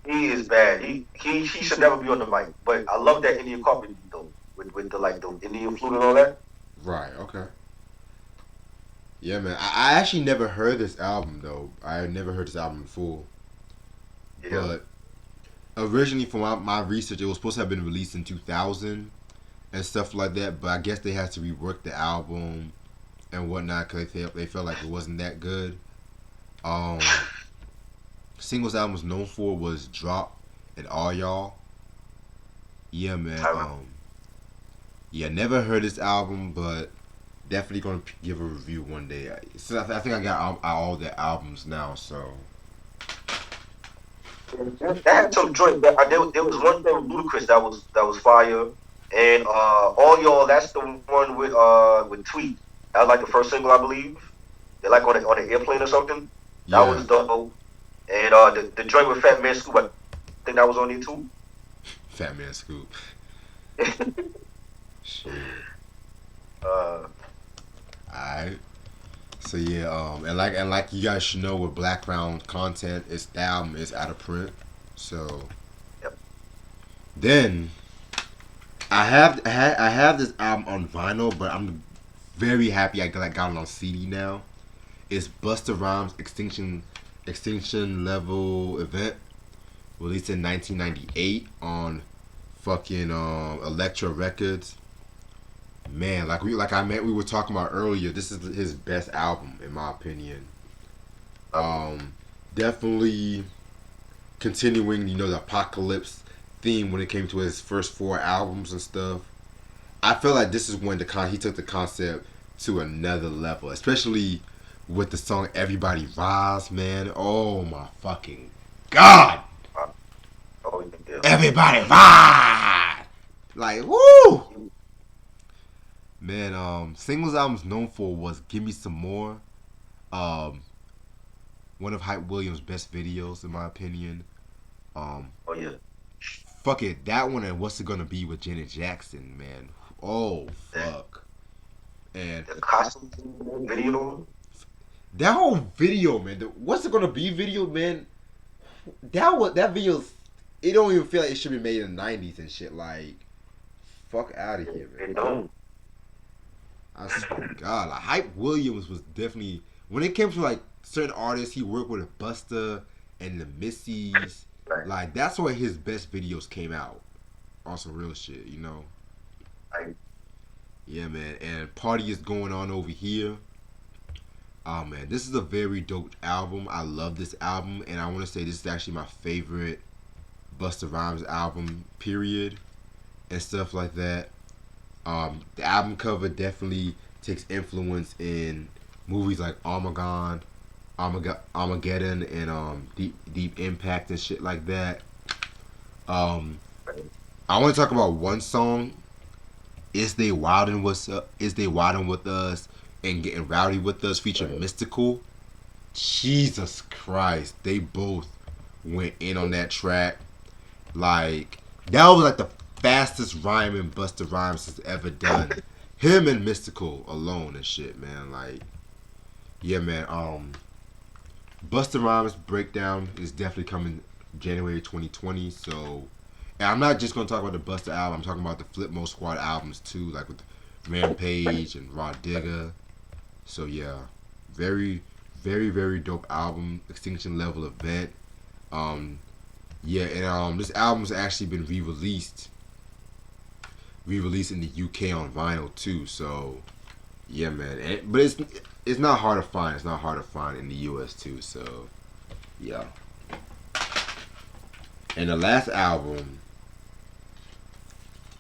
S3: He is bad. He should never be on the mic. But I love that Indian Carpet beat though, with the like the Indian flute and all that.
S1: Right. Okay. Yeah, man. I actually never heard this album though. I never heard this album in full.
S3: Yeah.
S1: But originally, from my research, it was supposed to have been released in 2000 and stuff like that. But I guess they had to rework the album and whatnot because they felt like it wasn't that good. Um, Singles album was known for was Drop and All Y'all. Yeah, man. Yeah, never heard this album, but definitely gonna give a review one day. So I think I got all the albums now, so.
S3: That had some joint. There was one thing with Ludacris that was fire, and all y'all. That's the one with Tweet. That was like the first single, I believe. They're like on an airplane or something. That
S1: Yeah.
S3: was dope. And the joint with Fat Man Scoop, I think that was on there too.
S1: Fat Man Scoop. Shit. Alright. So yeah, and like you guys should know with background content, the album is out of print. So
S3: Yep.
S1: then I have this album on vinyl, but I'm very happy I got it on CD now. It's Busta Rhymes Extinction Level Event, released in 1998 on fucking Elektra Records. Man, we were talking about earlier. This is his best album in my opinion. Definitely continuing, the apocalypse theme when it came to his first 4 albums and stuff. I feel like this is when he took the concept to another level, especially with the song "Everybody Rise," man. Oh my fucking god!
S3: Oh, yeah.
S1: Everybody rise! Like woo! Man, singles albums known for was "Give Me Some More," one of Hype Williams' best videos in my opinion.
S3: Oh yeah.
S1: Fuck it, that one and "What's It Gonna Be" with Janet Jackson, man. Oh fuck! And
S3: The costume video.
S1: that whole video, man. The "What's It Gonna Be" video, man. That video. It don't even feel like it should be made in the '90s and shit. Like, fuck out of here, man.
S3: They don't.
S1: I swear to God, like Hype Williams was definitely when it came to like certain artists, he worked with Busta and the Missies.
S3: Right.
S1: Like that's where his best videos came out. On some real shit,
S3: Right.
S1: Yeah, man. And Party Is Going On Over Here. Oh man, this is a very dope album. I love this album, and I want to say this is actually my favorite Busta Rhymes album. Period, and stuff like that. The album cover definitely takes influence in movies like Armageddon, and Deep Impact and shit like that. I want to talk about one song. Is They Wildin' With Us and Getting Rowdy With Us featuring Mystical. Jesus Christ, they both went in on that track. Like that was like the fastest rhyming Busta Rhymes has ever done. Him and Mystical alone and shit, man. Like, yeah, man. Busta Rhymes breakdown is definitely coming January 2020. So, and I'm not just gonna talk about the Busta album. I'm talking about the Flip Mode Squad albums too, like with Rampage and Raw Digga. So yeah, very, very, very dope album. Extinction Level Event. Um, yeah, and this album's actually been re-released in the UK on vinyl too. So yeah, man. But it's not hard to find. It's not hard to find in the US too. So yeah. And the last album,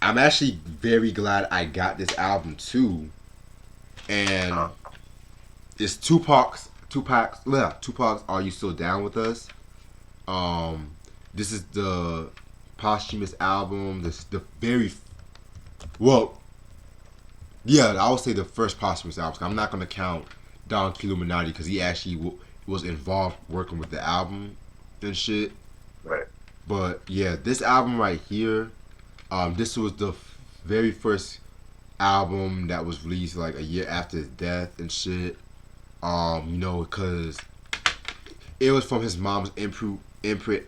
S1: I'm actually very glad I got this album too. And it's Tupac's Are You Still Down With Us? Um, this is the posthumous album. This the very well, yeah. I would say the first posthumous album. I'm not gonna count Don Illuminati because he actually was involved working with the album and shit.
S3: Right.
S1: But yeah, this album right here, this was the very first album that was released like a year after his death and shit. You know, because it was from his mom's imprint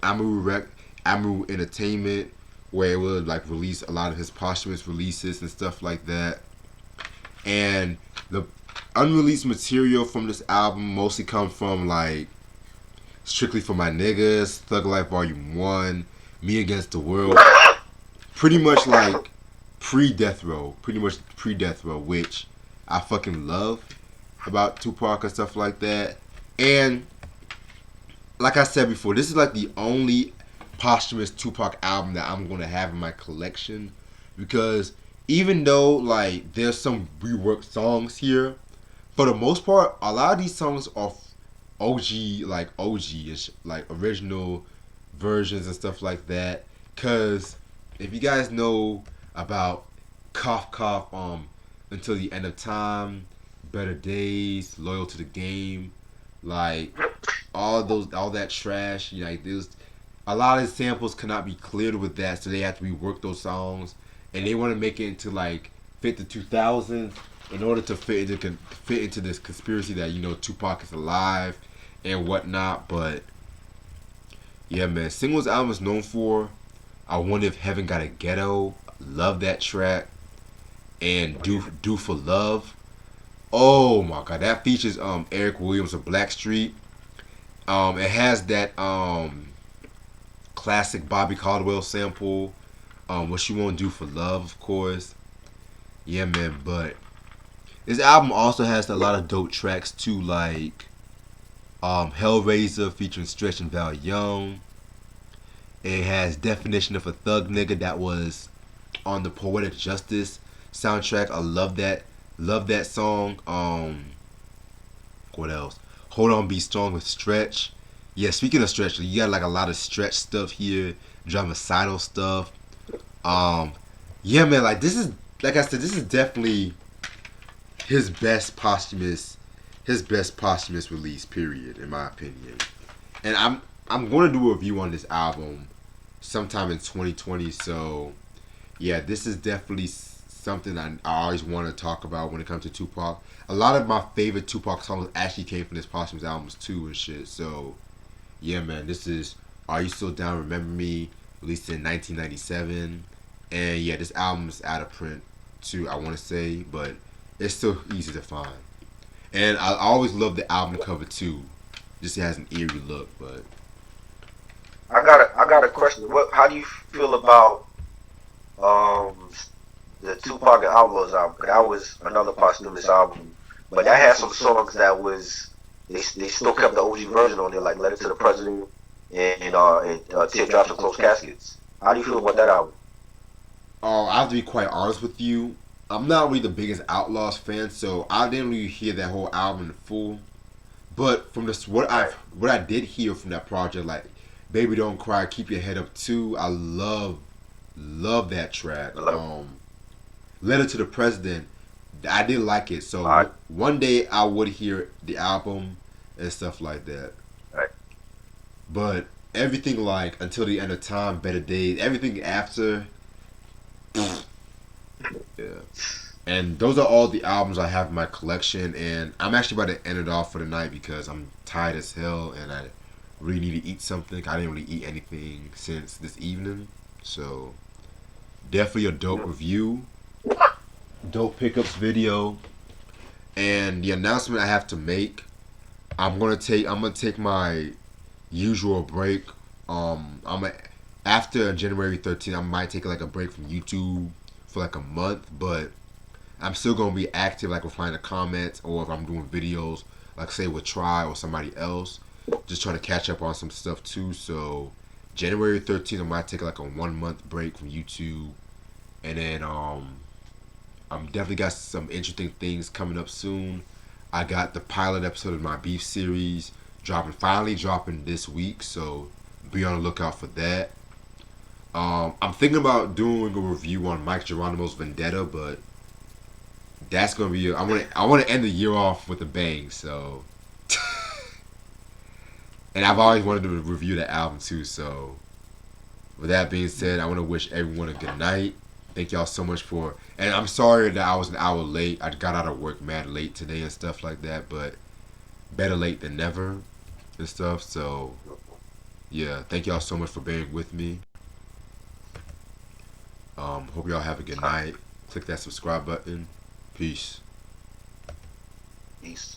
S1: Amaru Entertainment, where it would like release a lot of his posthumous releases and stuff like that. And the unreleased material from this album mostly come from like Strictly for My Niggas, Thug Life Volume 1, Me Against the World. Pretty much like pre-Death Row. Pretty much pre-Death Row, which I fucking love about Tupac and stuff like that. And like I said before, this is like the only posthumous Tupac album that I'm gonna have in my collection, because even though like there's some reworked songs here, for the most part, a lot of these songs are OG-ish, like original versions and stuff like that. Cause if you guys know about Cough Cough, Until the End of Time, Better Days, Loyal to the Game, like all that trash, you know, like there's a lot of samples cannot be cleared with that, so they have to rework those songs, and they want to make it into like fit the 2000s in order to fit into this conspiracy that, you know, Tupac is alive and whatnot. But yeah, man, singles album is known for I Wonder If Heaven Got a Ghetto. Love that track. And Do for Love. Oh my god, that features Eric Williams of Blackstreet. It has that classic Bobby Caldwell sample. What You Won't Do for Love, of course. Yeah, man. But this album also has a lot of dope tracks too, like Hellraiser featuring Stretch and Val Young. It has Definition of a Thug Nigga that was on the Poetic Justice soundtrack. I love that. Love that song. What else? Hold On Be Strong with Stretch. Yeah, speaking of Stretch, you got like a lot of Stretch stuff here, dramicidal stuff. Yeah, man, like this is, like I said, this is definitely his best posthumous release, period, in my opinion. And I'm going to do a review on this album sometime in 2020. So yeah, this is definitely something I always want to talk about when it comes to Tupac. A lot of my favorite Tupac songs actually came from this posthumous albums too and shit. So yeah, man, this is Are You Still Down? Remember Me, released in 1997. And yeah, this album is out of print too, I want to say, but it's still easy to find. And I always love the album cover too. Just it has an eerie look, but
S3: I got a question. How do you feel about um the Tupac and Outlaws album? That was another posthumous album, but that had some songs that was they still kept the OG version on there, like Letter to the President and Teardrops and Closed Caskets. How do you feel about that album?
S1: I have to be quite honest with you. I'm not really the biggest Outlaws fan, so I didn't really hear that whole album in full. But from this, what I did hear from that project, like "Baby Don't Cry," "Keep Your Head Up" too, I love that track. "Letter to the President," I did like it. So
S3: Alright.
S1: one day I would hear the album and stuff like that.
S3: Right.
S1: But everything like Until the End of Time, Better Days, everything after. Yeah. And those are all the albums I have in my collection, and I'm actually about to end it off for the night because I'm tired as hell and I really need to eat something. I didn't really eat anything since this evening, so definitely a dope review, dope pickups video, and the announcement I have to make. I'm gonna take my usual break. I'm a, After January 13th, I might take like a break from YouTube for like a month, but I'm still gonna be active, like replying to comments or if I'm doing videos, like say with Try or somebody else, just trying to catch up on some stuff too. So January 13th, I might take like a 1 month break from YouTube, and then I'm definitely got some interesting things coming up soon. I got the pilot episode of my beef series finally dropping this week, so be on the lookout for that. I'm thinking about doing a review on Mike Geronimo's Vendetta, but that's gonna be. I want to end the year off with a bang. So, and I've always wanted to review the album too. So, with that being said, I want to wish everyone a good night. Thank y'all so much for. And I'm sorry that I was an hour late. I got out of work mad late today and stuff like that. But better late than never and stuff. So, yeah, thank y'all so much for bearing with me. Hope y'all have a good night. Click that subscribe button. Peace.
S3: Peace.